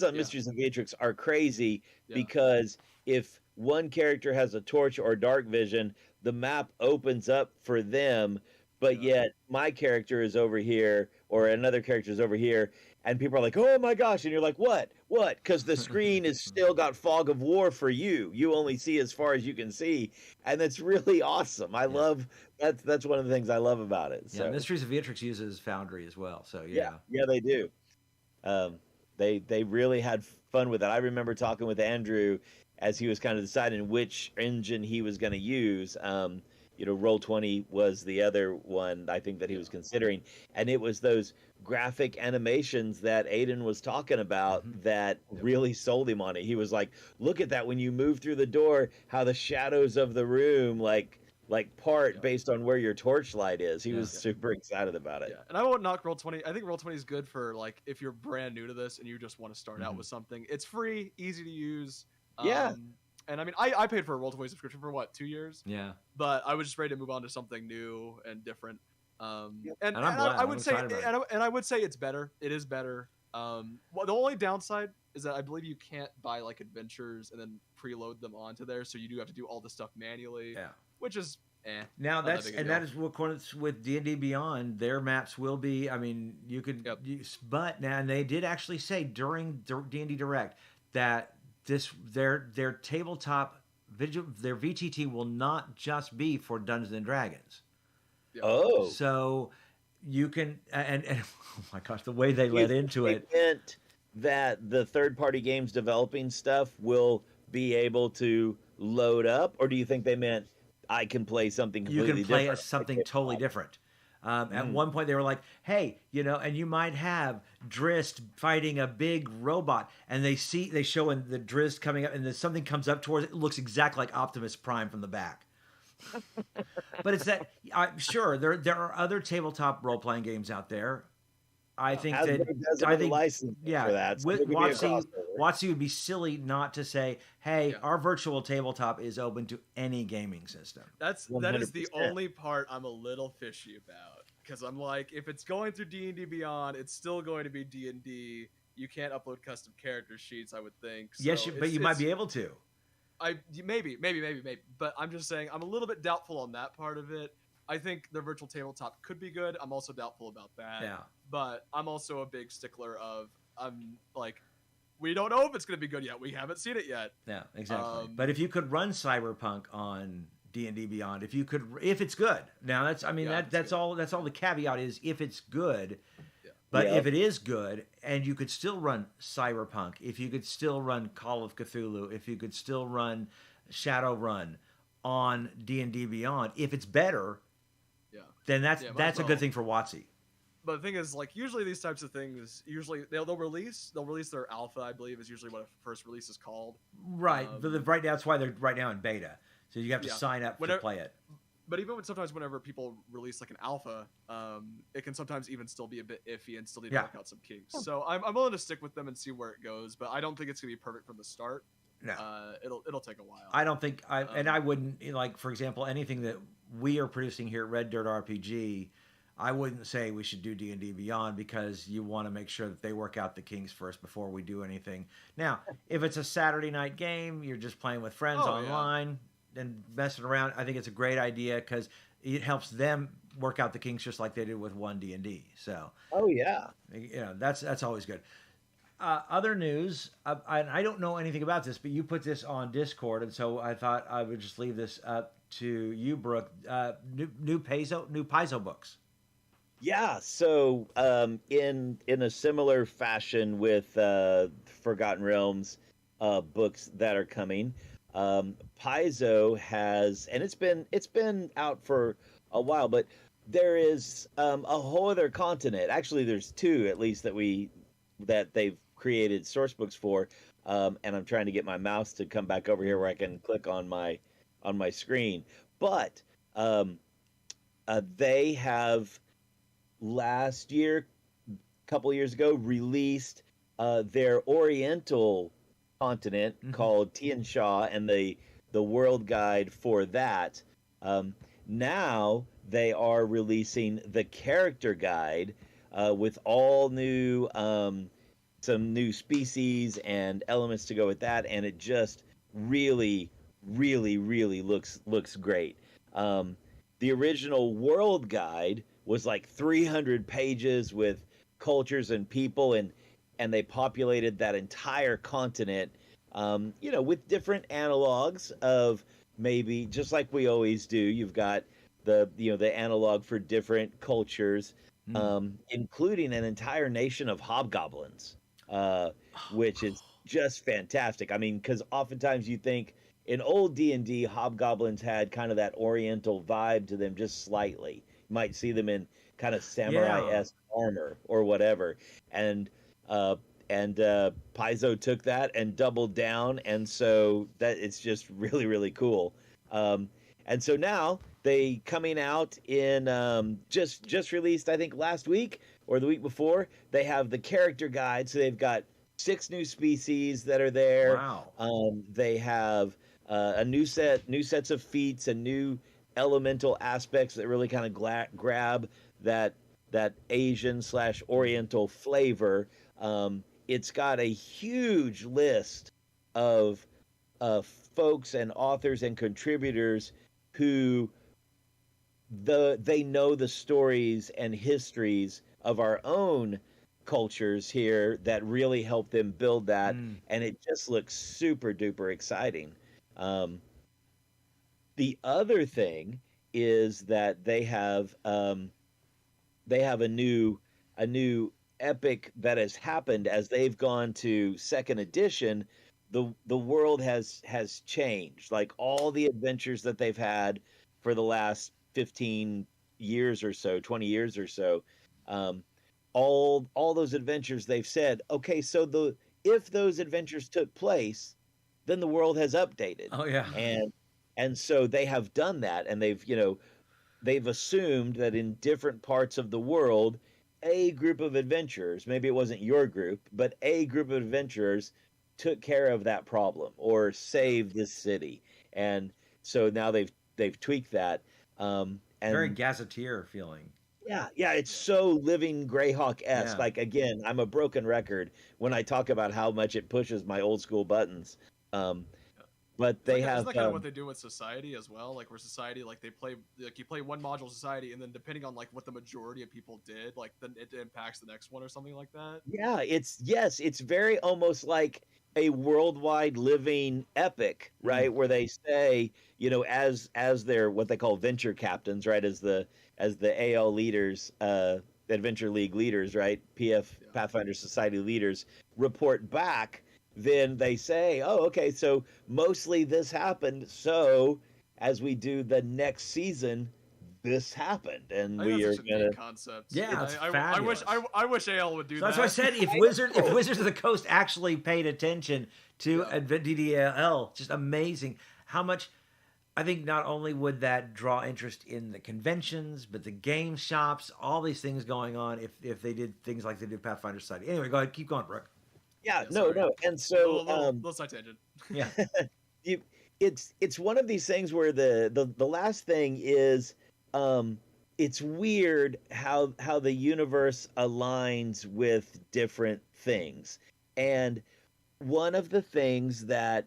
on Mysteries of Matrix are crazy because if one character has a torch or dark vision, the map opens up for them, but yet my character is over here or another character is over here, and people are like, "Oh my gosh!" and you're like, "What? What?" Because the screen is still got fog of war for you. You only see as far as you can see, and that's really awesome. I love that's one of the things I love about it. So. Yeah, Mysteries of Matrix uses Foundry as well. So yeah, they do. They really had fun with it. I remember talking with Andrew as he was kind of deciding which engine he was going to use. Roll20 was the other one I think that he was considering, and it was those graphic animations that Aidyn was talking about that really sold him on it. He was like, "Look at that when you move through the door, how the shadows of the room like part based on where your torchlight is." He was super excited about it. Yeah, and I won't knock Roll20. I think Roll20 is good for like if you're brand new to this and you just want to start out with something. It's free, easy to use. And I mean, I paid for a Roll20 subscription for what, 2 years? Yeah. But I was just ready to move on to something new and different. And I would say it's better. It is better. Well, the only downside is that I believe you can't buy like adventures and then preload them onto there, so you do have to do all this stuff manually. Yeah. Which is Now that is what accordance with DnDBeyond, their maps will be. I mean, you could, but now and they did actually say during DnDDirect that their tabletop their VTT will not just be for Dungeons and Dragons. Yeah. Oh, so you can and oh my gosh, the way they led into it. Meant that the third-party games developing stuff will be able to load up, or do you think they meant I can play something completely different? You can play something totally different. At one point, they were like, "Hey, and you might have Drist fighting a big robot, and they show in the Drist coming up, and then something comes up towards it. It looks exactly like Optimus Prime from the back." But it's that sure there are other tabletop role playing games out there. I think license for that. So WotC would be silly not to say, "Hey, our virtual tabletop is open to any gaming system." That is the only part I'm a little fishy about, because I'm like, if it's going through DnDBeyond, it's still going to be D&D. You can't upload custom character sheets, I would think. So yes, but you might be able to. Maybe, but I'm just saying I'm a little bit doubtful on that part of it. I think the virtual tabletop could be good. I'm also doubtful about that. Yeah. But I'm also a big stickler of we don't know if it's going to be good yet. We haven't seen it yet. Yeah, exactly. But if you could run Cyberpunk on DnDBeyond, if it's good. Now that's all the caveat is if it's good. Yeah. But if it is good and you could still run Cyberpunk, if you could still run Call of Cthulhu, if you could still run Shadowrun on DnDBeyond, if it's better, then that's a good thing for WotC. But the thing is, like, usually these types of things, usually they'll release their alpha, I believe, is usually what a first release is called. Right. Right now, that's why they're right now in beta. So you have to sign up to play it. But even sometimes whenever people release like an alpha, it can sometimes even still be a bit iffy and still need to work out some kinks. So I'm willing to stick with them and see where it goes, but I don't think it's gonna be perfect from the start. No. It'll take a while. I don't think and I wouldn't, like, for example, anything that we are producing here at Red Dirt RPG, I wouldn't say we should do DnDBeyond, because you want to make sure that they work out the kinks first before we do anything. Now, if it's a Saturday night game, you're just playing with friends online and messing around, I think it's a great idea, because it helps them work out the kinks just like they did with 1D&D. So, that's always good. Other news, I don't know anything about this, but you put this on Discord, and so I thought I would just leave this up to you, Brook. New Paizo books. Yeah, so in a similar fashion with Forgotten Realms books that are coming, Paizo has, and it's been out for a while, but there is a whole other continent. Actually, there's two at least that they've created source books for, and I'm trying to get my mouse to come back over here where I can click on my screen. But they have last year, a couple years ago, released their Oriental continent called Tian Sha, and the world guide for that. Now they are releasing the character guide with all new some new species and elements to go with that, and it just really looks great. The original world guide was like 300 pages with cultures and people, and they populated that entire continent, with different analogs of, maybe just like we always do. You've got the analog for different cultures, including an entire nation of hobgoblins, which is just fantastic. I mean, because oftentimes you think in old D&D, hobgoblins had kind of that Oriental vibe to them, just slightly. You might see them in kind of samurai-esque armor or whatever, and Paizo took that and doubled down, and so that it's just really cool. And so now they coming out in just released, I think last week or the week before. They have the character guide, so they've got 6 new species that are there. Wow. They have a new sets of feats and new elemental aspects that really kind of grab that Asian/Oriental flavor. It's got a huge list of folks and authors and contributors who they know the stories and histories of our own cultures here that really help them build that, and it just looks super duper exciting. The other thing is that they have a new epic that has happened as they've gone to 2nd edition. The world has changed. Like, all the adventures that they've had for the last 15 years or so, 20 years or so, all those adventures, they've said, okay, so if those adventures took place, then the world has updated. Oh yeah. And so they have done that, and they've assumed that in different parts of the world, a group of adventurers, maybe it wasn't your group, but a group of adventurers took care of that problem or saved this city. And so now they've tweaked that. And very gazetteer feeling. Yeah, it's so Living Greyhawk-esque. Yeah. Like, again, I'm a broken record when I talk about how much it pushes my old school buttons. But they have. Isn't that kind of what they do with Society as well? Like, where Society, like, you play one module Society, and then depending on like what the majority of people did, like, then it impacts the next one or something like that. Yeah, it's very almost like a worldwide living epic, right? Where they say, as their what they call venture captains, right? As the AL leaders, Adventure League leaders, right? Pathfinder Society leaders report back. Then they say, oh, okay, so mostly this happened. So as we do the next season, this happened, and I think we are that's such a gonna. neat concept. Yeah, it's I wish fabulous. I wish AL would do So that. that's why I said if Wizards of the Coast actually paid attention to DDL, just amazing how much. I think not only would that draw interest in the conventions, but the game shops, all these things going on if they did things like they did Pathfinder Society. Anyway, go ahead, keep going, Brooke. Yeah, sorry. no, and so little side tangent. Yeah. you, it's one of these things where the last thing is it's weird how the universe aligns with different things. And one of the things that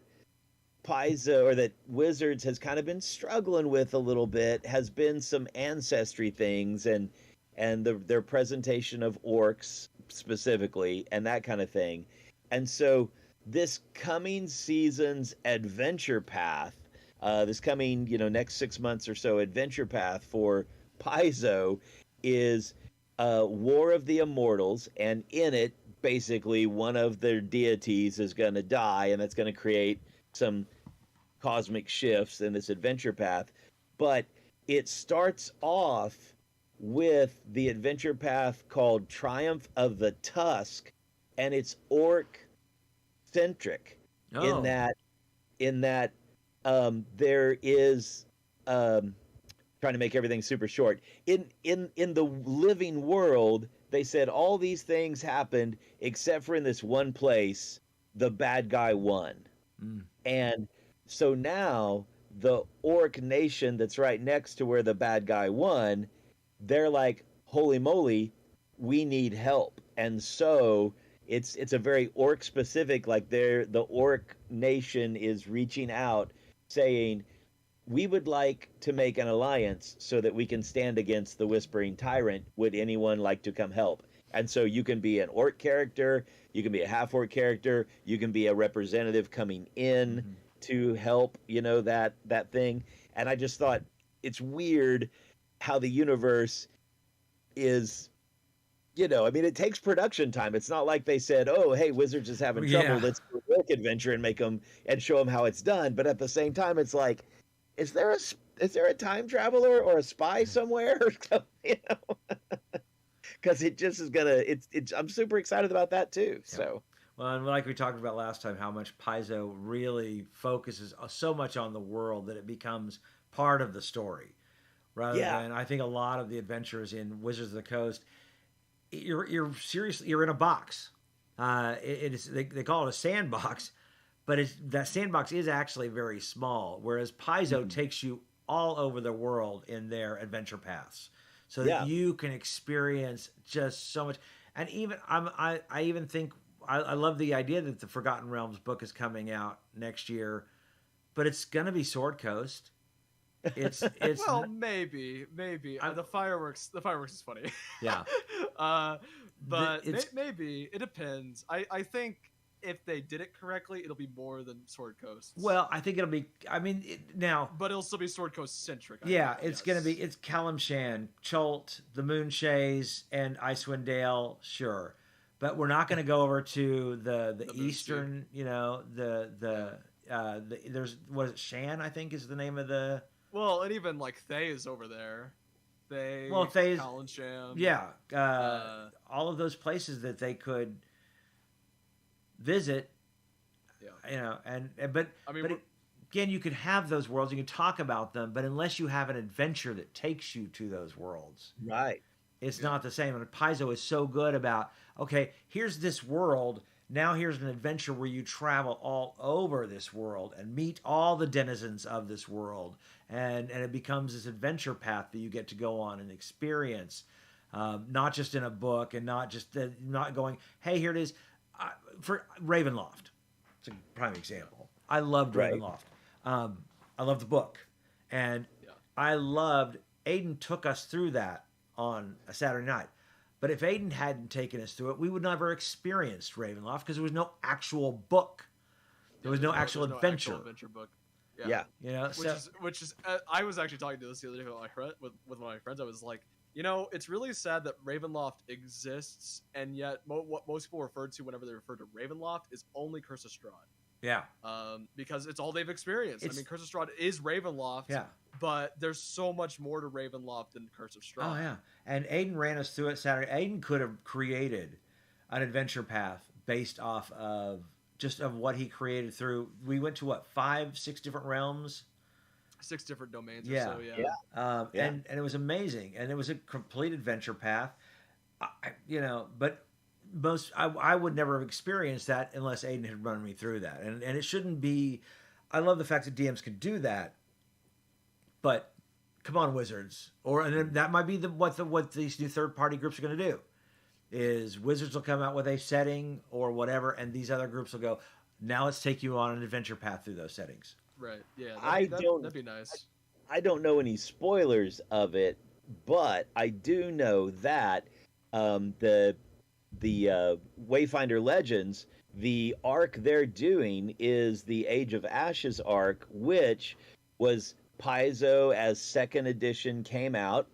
Paizo or that Wizards has kind of been struggling with a little bit has been some ancestry things and their presentation of orcs specifically and that kind of thing. And so this coming season's adventure path, this coming, next 6 months or so adventure path for Paizo is War of the Immortals, and in it, basically, one of their deities is going to die, and that's going to create some cosmic shifts in this adventure path. But it starts off with the adventure path called Triumph of the Tusk, and it's orc centric in that there is trying to make everything super short in the living world. They said all these things happened except for in this one place the bad guy won. And so now the orc nation that's right next to where the bad guy won, they're like, holy moly, we need help. And so it's a very orc specific, like the orc nation is reaching out saying, we would like to make an alliance so that we can stand against the Whispering Tyrant. Would anyone like to come help? And so you can be an orc character, you can be a half orc character, you can be a representative coming in to help, that thing. And I just thought it's weird how the universe is, it takes production time. It's not like they said, oh, hey, Wizards is having trouble. Let's do a work adventure and show them how it's done. But at the same time, it's like, is there a time traveler or a spy somewhere? Because it just is gonna. I'm super excited about that too. Yeah. So. Well, and like we talked about last time, how much Paizo really focuses so much on the world that it becomes part of the story, rather than I think a lot of the adventures in Wizards of the Coast, you're seriously in a box. It is they call it a sandbox, but that sandbox is actually very small. Whereas Paizo takes you all over the world in their adventure paths, so that you can experience just so much. And even I even think. I love the idea that the Forgotten Realms book is coming out next year, but it's gonna be Sword Coast. It's well, maybe the fireworks is funny. Yeah, but maybe it depends. I think if they did it correctly, it'll be more than Sword Coast. Well, I think it'll be. I mean, now, but it'll still be Sword Coast centric. It's gonna be. It's Calimshan, Chult, the Moonshays, and Icewind Dale, sure. But we're not going to go over to the eastern, there's, what is it, Shan, I think is the name of the... Well, and even like Thay is over there. Thay is... Calimshan. Yeah. All of those places that they could visit, but again, you could have those worlds, you can talk about them, but unless you have an adventure that takes you to those worlds. Right. It's not the same. And Paizo is so good about, okay, here's this world. Now here's an adventure where you travel all over this world and meet all the denizens of this world. And it becomes this adventure path that you get to go on and experience. Not just in a book and not just not going, hey, here it is. For Ravenloft, it's a prime example. I loved Ravenloft. I loved the book. And I loved, Aidyn took us through that on a Saturday night. But if Aidyn hadn't taken us through it, we would never experienced Ravenloft because there was no actual book. There was no actual adventure. Actual adventure book. Yeah. Which is I was actually talking to this the other day with one of my friends. I was like, it's really sad that Ravenloft exists, and yet what most people refer to whenever they refer to Ravenloft is only Curse of Strahd. Yeah. Because it's all they've experienced. Curse of Strahd is Ravenloft. Yeah. but there's so much more to Ravenloft than Curse of Strahd. Oh yeah, and Aidyn ran us through it Saturday. Aidyn could have created an adventure path based off of just of what he created through. We went to what 5, 6 different realms. 6 different domains Yeah. or so, yeah. And it was amazing, and it was a complete adventure path. But I would never have experienced that unless Aidyn had run me through that, and it shouldn't be. I love the fact that DMs can do that, but come on, Wizards, and then that might be what these new third party groups are going to do. Is Wizards will come out with a setting or whatever, and these other groups will go, now let's take you on an adventure path through those settings. Right. Yeah. That'd be nice. I don't know any spoilers of it, but I do know that the Wayfinder Legends, the arc they're doing is the Age of Ashes arc, which was Paizo as second edition came out,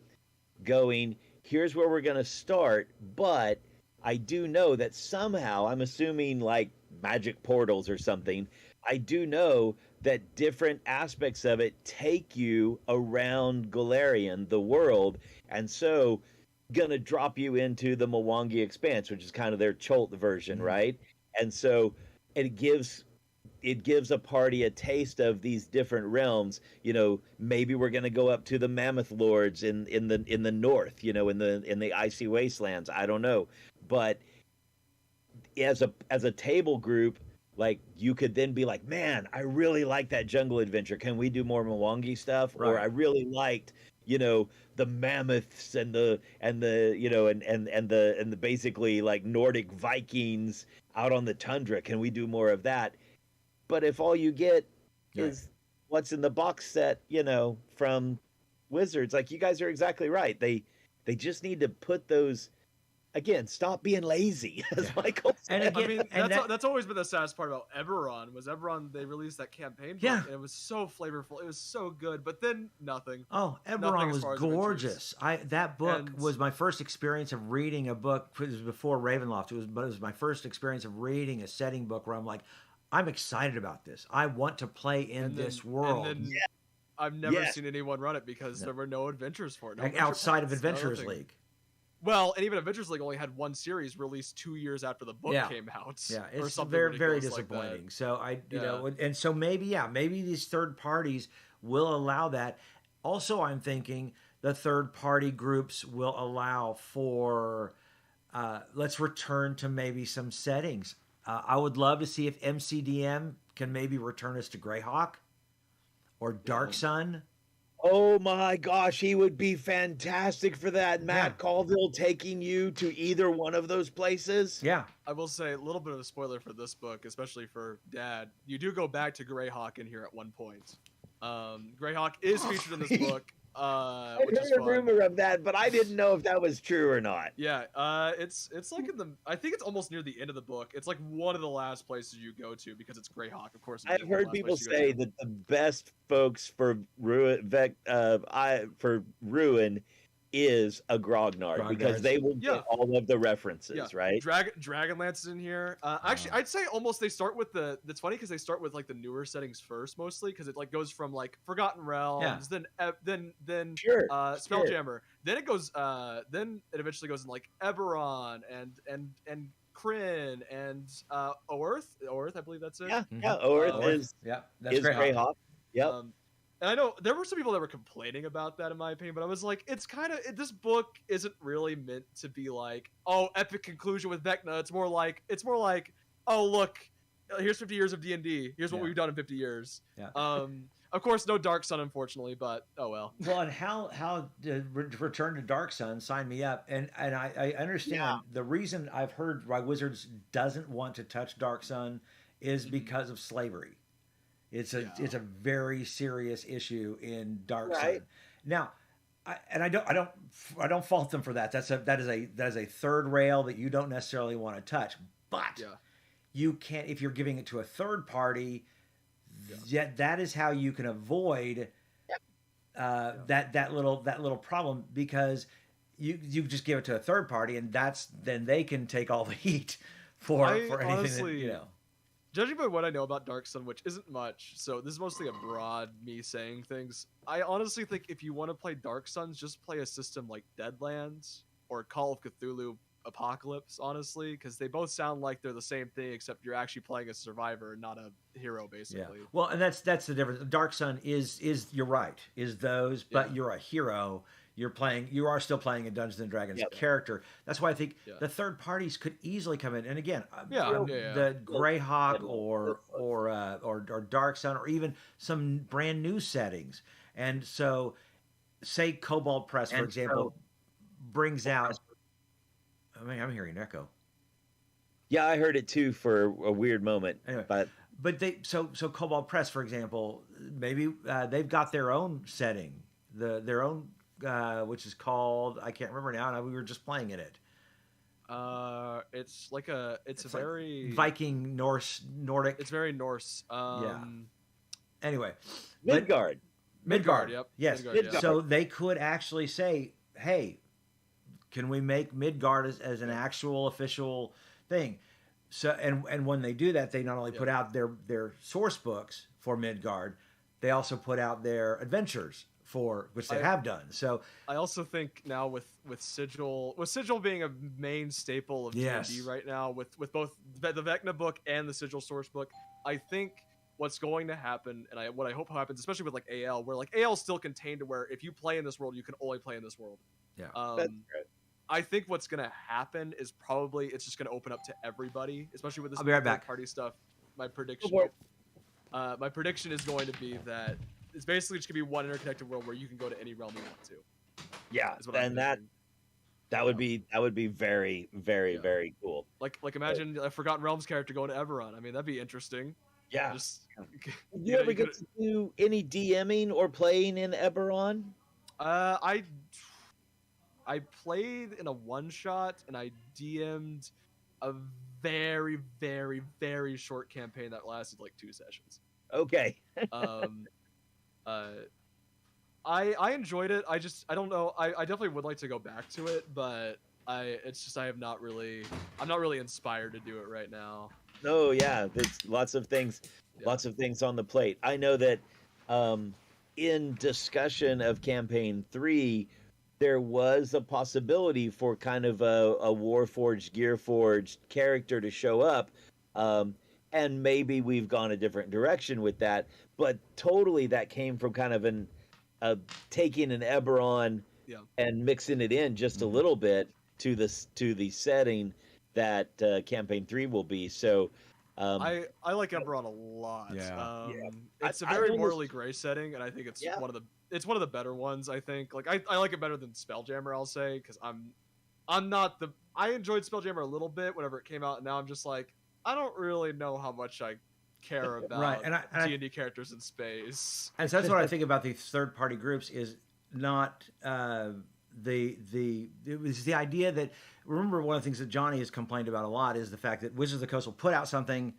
going, here's where we're going to start, but I do know that somehow, I'm assuming like magic portals or something, I do know that different aspects of it take you around Golarion, the world, and so gonna drop you into the Mwangi Expanse, which is kind of their Cholt version, right? And so it gives a party a taste of these different realms. Maybe we're gonna go up to the Mammoth Lords in the north, in the icy wastelands. I don't know, but as a table group, like you could then be like, man, I really like that jungle adventure. Can we do more Mwangi stuff? Right. Or I really liked, the mammoths and the basically like Nordic Vikings out on the tundra. Can we do more of that? But if all you get is what's in the box set, from Wizards, like you guys are exactly right. They just need to put those. Again, stop being lazy, as Michael said. And again, that's always been the saddest part about Eberron. They released that campaign book, and it was so flavorful. It was so good, but then nothing. Oh, Eberron was gorgeous. That book was my first experience of reading a book. It was before Ravenloft. It was my first experience of reading a setting book where I'm like, I'm excited about this. I want to play in this world. And then I've never seen anyone run it because there were no adventures for it. Outside of Adventurers League. Well, and even Adventures League only had one series released 2 years after the book came out. Yeah, it's very, very disappointing. Like so and so maybe these third parties will allow that. Also, I'm thinking the third party groups will allow for, let's return to maybe some settings. I would love to see if MCDM can maybe return us to Greyhawk or Dark Sun. Oh my gosh, he would be fantastic for that. Matt Colville taking you to either one of those places. Yeah. I will say a little bit of a spoiler for this book, especially for Dad. You do go back to Greyhawk in here at one point. Greyhawk is featured in this book. I heard a rumor of that, but I didn't know if that was true or not. Yeah, it's like I think it's almost near the end of the book. It's like one of the last places you go to because it's Greyhawk, of course. I've heard people say that the best folks for Ruin is a Grognard because they will get all of the references, right? Dragonlance is in here. Actually, I'd say almost they start with that's funny because they start with like the newer settings first, mostly because it like goes from like Forgotten Realms, then Spelljammer, then it goes, then it eventually goes in like Eberron and Kryn and Oerth, I believe that's it. Oerth is Greyhawk. Yep. And I know there were some people that were complaining about that, in my opinion, but I was like, this book isn't really meant to be like, oh, epic conclusion with Vecna. It's more like, oh, look, here's 50 years of D&D. Here's what we've done in 50 years. Yeah. Of course, no Dark Sun, unfortunately, but oh well. Well, and how Return to Dark Sun, sign me up. And I understand the reason I've heard why Wizards doesn't want to touch Dark Sun is because of slavery. It's a very serious issue in Dark Sun. Now, I don't fault them for that. That is a third rail that you don't necessarily want to touch. But you can't, if you're giving it to a third party. Yet that is how you can avoid that little problem, because you just give it to a third party and then they can take all the heat for anything honestly, Judging by what I know about Dark Sun, which isn't much, so this is mostly a broad me saying things. I honestly think if you want to play Dark Suns, just play a system like Deadlands or Call of Cthulhu Apocalypse, honestly, because they both sound like they're the same thing, except you're actually playing a survivor, not a hero, basically. Yeah. Well, and that's the difference. Dark Sun is you're right, is those, but you're a hero. You are still playing a Dungeons and Dragons character. That's why I think the third parties could easily come in. And again, the Greyhawk or Dark Sun or even some brand new settings. And so, say Cobalt Press, for example, brings out. I mean, I'm hearing an echo. Yeah, I heard it too for a weird moment. Anyway, but they so Cobalt Press, for example, maybe they've got their own setting, their own. Which is called, I can't remember now. We were just playing in it. It's like it's a very like Viking, Nordic. It's very Norse. Anyway, Midgard. Yep. Yes. Midgard, So they could actually say, "Hey, can we make Midgard as an actual official thing?" So and when they do that, they not only put out their source books for Midgard, they also put out their adventures. Which they have done. So I also think now with Sigil being a main staple of D&D right now, with both the Vecna book and the Sigil source book, I think what's going to happen, and what I hope happens, especially with like AL, where like AL is still contained to where if you play in this world, you can only play in this world. Yeah. That's great. I think what's going to happen is probably it's just going to open up to everybody, especially with this I'll be right back. Party stuff. My prediction is going to be that it's basically just gonna be one interconnected world where you can go to any realm you want to. Yeah, and that would be very, very, very cool. Like imagine a Forgotten Realms character going to Eberron. I mean, that'd be interesting. Yeah. Just, Did you ever get to do any DMing or playing in Eberron? I played in a one shot and I DM'd a very, very, very short campaign that lasted like 2 sessions. Okay. I enjoyed it. I don't know. I definitely would like to go back to it, but I'm not really inspired to do it right now. Oh yeah, there's lots of things on the plate. I know that in discussion of campaign 3, there was a possibility for kind of a Warforged, Gearforged character to show up. And maybe we've gone a different direction with that, but totally that came from kind of taking an Eberron and mixing it in just a little bit to the setting that campaign 3 will be. So I like Eberron a lot. Yeah. It's a very morally gray setting, and I think it's one of the better ones. I think I like it better than Spelljammer. I'll say because I enjoyed Spelljammer a little bit whenever it came out, and now I'm just like. I don't really know how much I care about D&D characters in space. And so that's what I think about these third-party groups is not it was the idea that, remember one of the things that Johnny has complained about a lot is the fact that Wizards of the Coast will put out something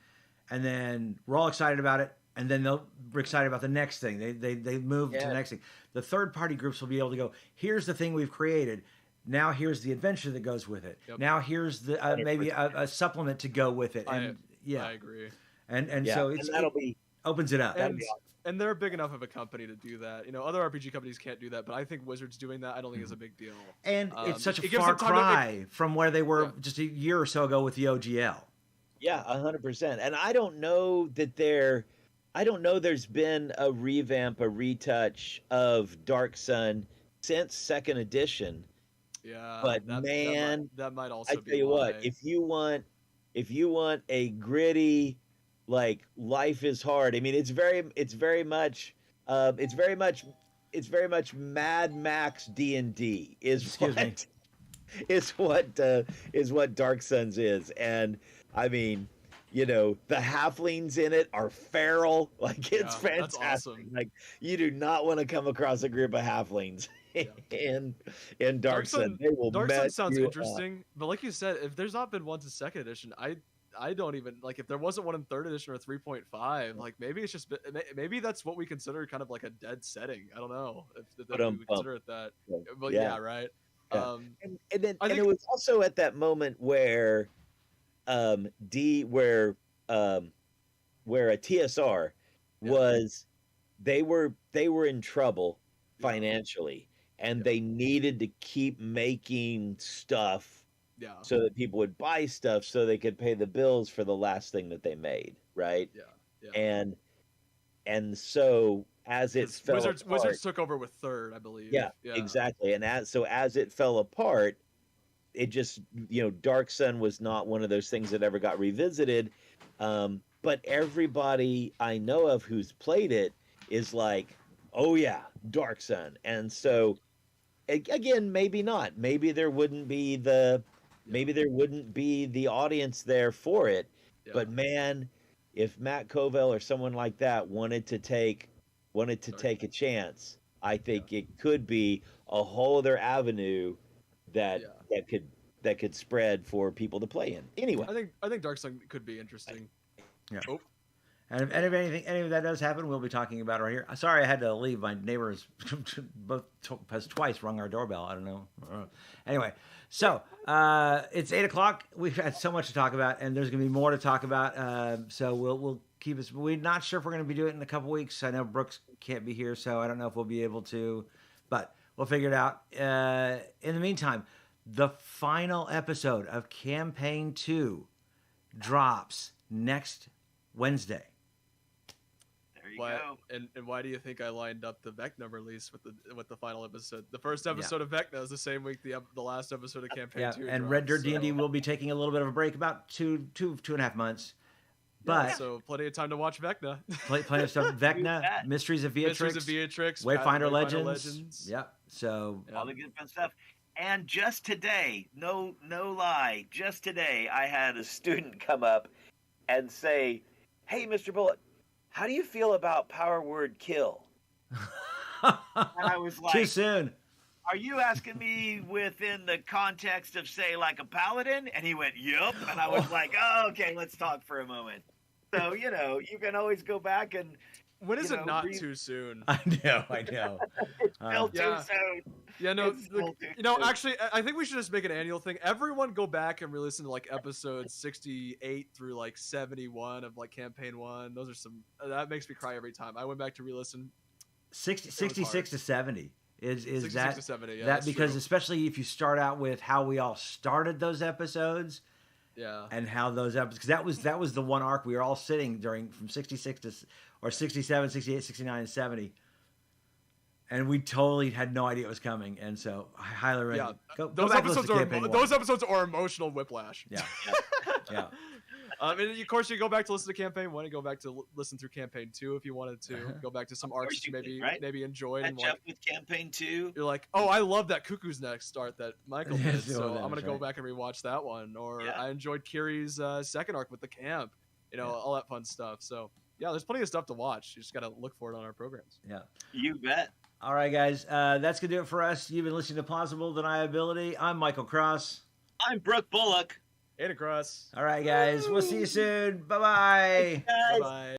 and then we're all excited about it and then they're excited about the next thing. They move to the next thing. The third-party groups will be able to go, here's the thing we've created. Now here's the adventure that goes with it. Yep. Now here's the maybe a supplement to go with it. And I agree. And so it opens it up. And they're big enough of a company to do that. You know, other RPG companies can't do that, but I think Wizards doing that, I don't think is a big deal. And it's such a far cry from where they were just a year or so ago with the OGL. Yeah, 100%. And I don't know there's been a revamp, a retouch of Dark Sun since 2nd edition. Yeah, but that might also. I tell you what, if you want a gritty, like life is hard. I mean, it's very much Mad Max D&D is what Dark Suns is, and I mean, you know, the halflings in it are feral, like it's fantastic. That's awesome. Like you do not want to come across a group of halflings. In Dark Sun, they will. Dark Sun sounds interesting, but like you said, if there's not been one to 2nd edition, I don't even like if there wasn't one in 3rd edition or 3.5. Like maybe it's just maybe that's what we consider kind of like a dead setting. I don't know if we consider it that. But yeah right. Yeah. And it was also at that moment where where a TSR was they were in trouble financially, and they needed to keep making stuff so that people would buy stuff so they could pay the bills for the last thing that they made, right? And so as it fell apart, Wizards took over with Third, I believe. Yeah, exactly. And as it fell apart, it just, Dark Sun was not one of those things that ever got revisited. But everybody I know of who's played it is like, oh yeah, Dark Sun. And so again, maybe not. Maybe there wouldn't be the audience there for it. But man, if Matt Covell or someone like that wanted to take a chance, I think it could be a whole other avenue that could spread for people to play in. Anyway, I think Dark Sun could be interesting. Yeah. Oh. And if any of that does happen, we'll be talking about it right here. Sorry, I had to leave. My neighbors has twice rung our doorbell. I don't know. Anyway, so it's 8:00. We've had so much to talk about, and there's going to be more to talk about. So we'll keep us. We're not sure if we're going to be doing it in a couple weeks. I know Brooks can't be here, so I don't know if we'll be able to, but we'll figure it out. In the meantime, the final episode of Campaign 2 drops next Wednesday. There you go. And why do you think I lined up the Vecna release with the final episode? The first episode of Vecna is the same week the last episode of Campaign 2 and drops, Red Dirt D&D will be taking a little bit of a break, about two and a half months. But so plenty of time to watch Vecna. Plenty of stuff. Vecna, Mysteries of Beatrix, Wayfinder Legends. Yep. So all the good fun stuff. And just today, no lie, just today, I had a student come up and say, "Hey, Mr. Bullock, how do you feel about power word kill?" And I was like, too soon. Are you asking me within the context of, say, like a paladin? And he went, "Yup." And I was like, "Oh, okay, let's talk for a moment." So, you can always go back and... When is it not too soon? I know. It's still too soon. Yeah, no, actually, I think we should just make an annual thing. Everyone go back and re-listen to, like, episodes 68 through, like, 71 of, like, Campaign 1. Those are some... That makes me cry every time. I went back to re-listen. 66 to 70 is that... to 70, that because true. Especially if you start out with how we all started those episodes... Yeah. And how those episodes, because that was the one arc we were all sitting during from 66 to, or 67, 68, 69, and 70. And we totally had no idea it was coming. And so I highly recommend those episodes are emotional whiplash. Yeah. Yeah. And of course, you go back to listen to Campaign 1 and go back to listen through Campaign 2 if you wanted to. Go back to some arcs you maybe enjoyed. And Jeff with Campaign 2. You're like, oh, I love that Cuckoo's Nest start that Michael did, so I'm going to go back and rewatch that one. Or I enjoyed Kiri's second arc with the camp, all that fun stuff. So, yeah, there's plenty of stuff to watch. You just got to look for it on our programs. Yeah. You bet. All right, guys. That's going to do it for us. You've been listening to Plausible Deniability. I'm Michael Cross. I'm Brook Bullock. And across. All right, guys. We'll see you soon. Bye-bye. Bye-bye.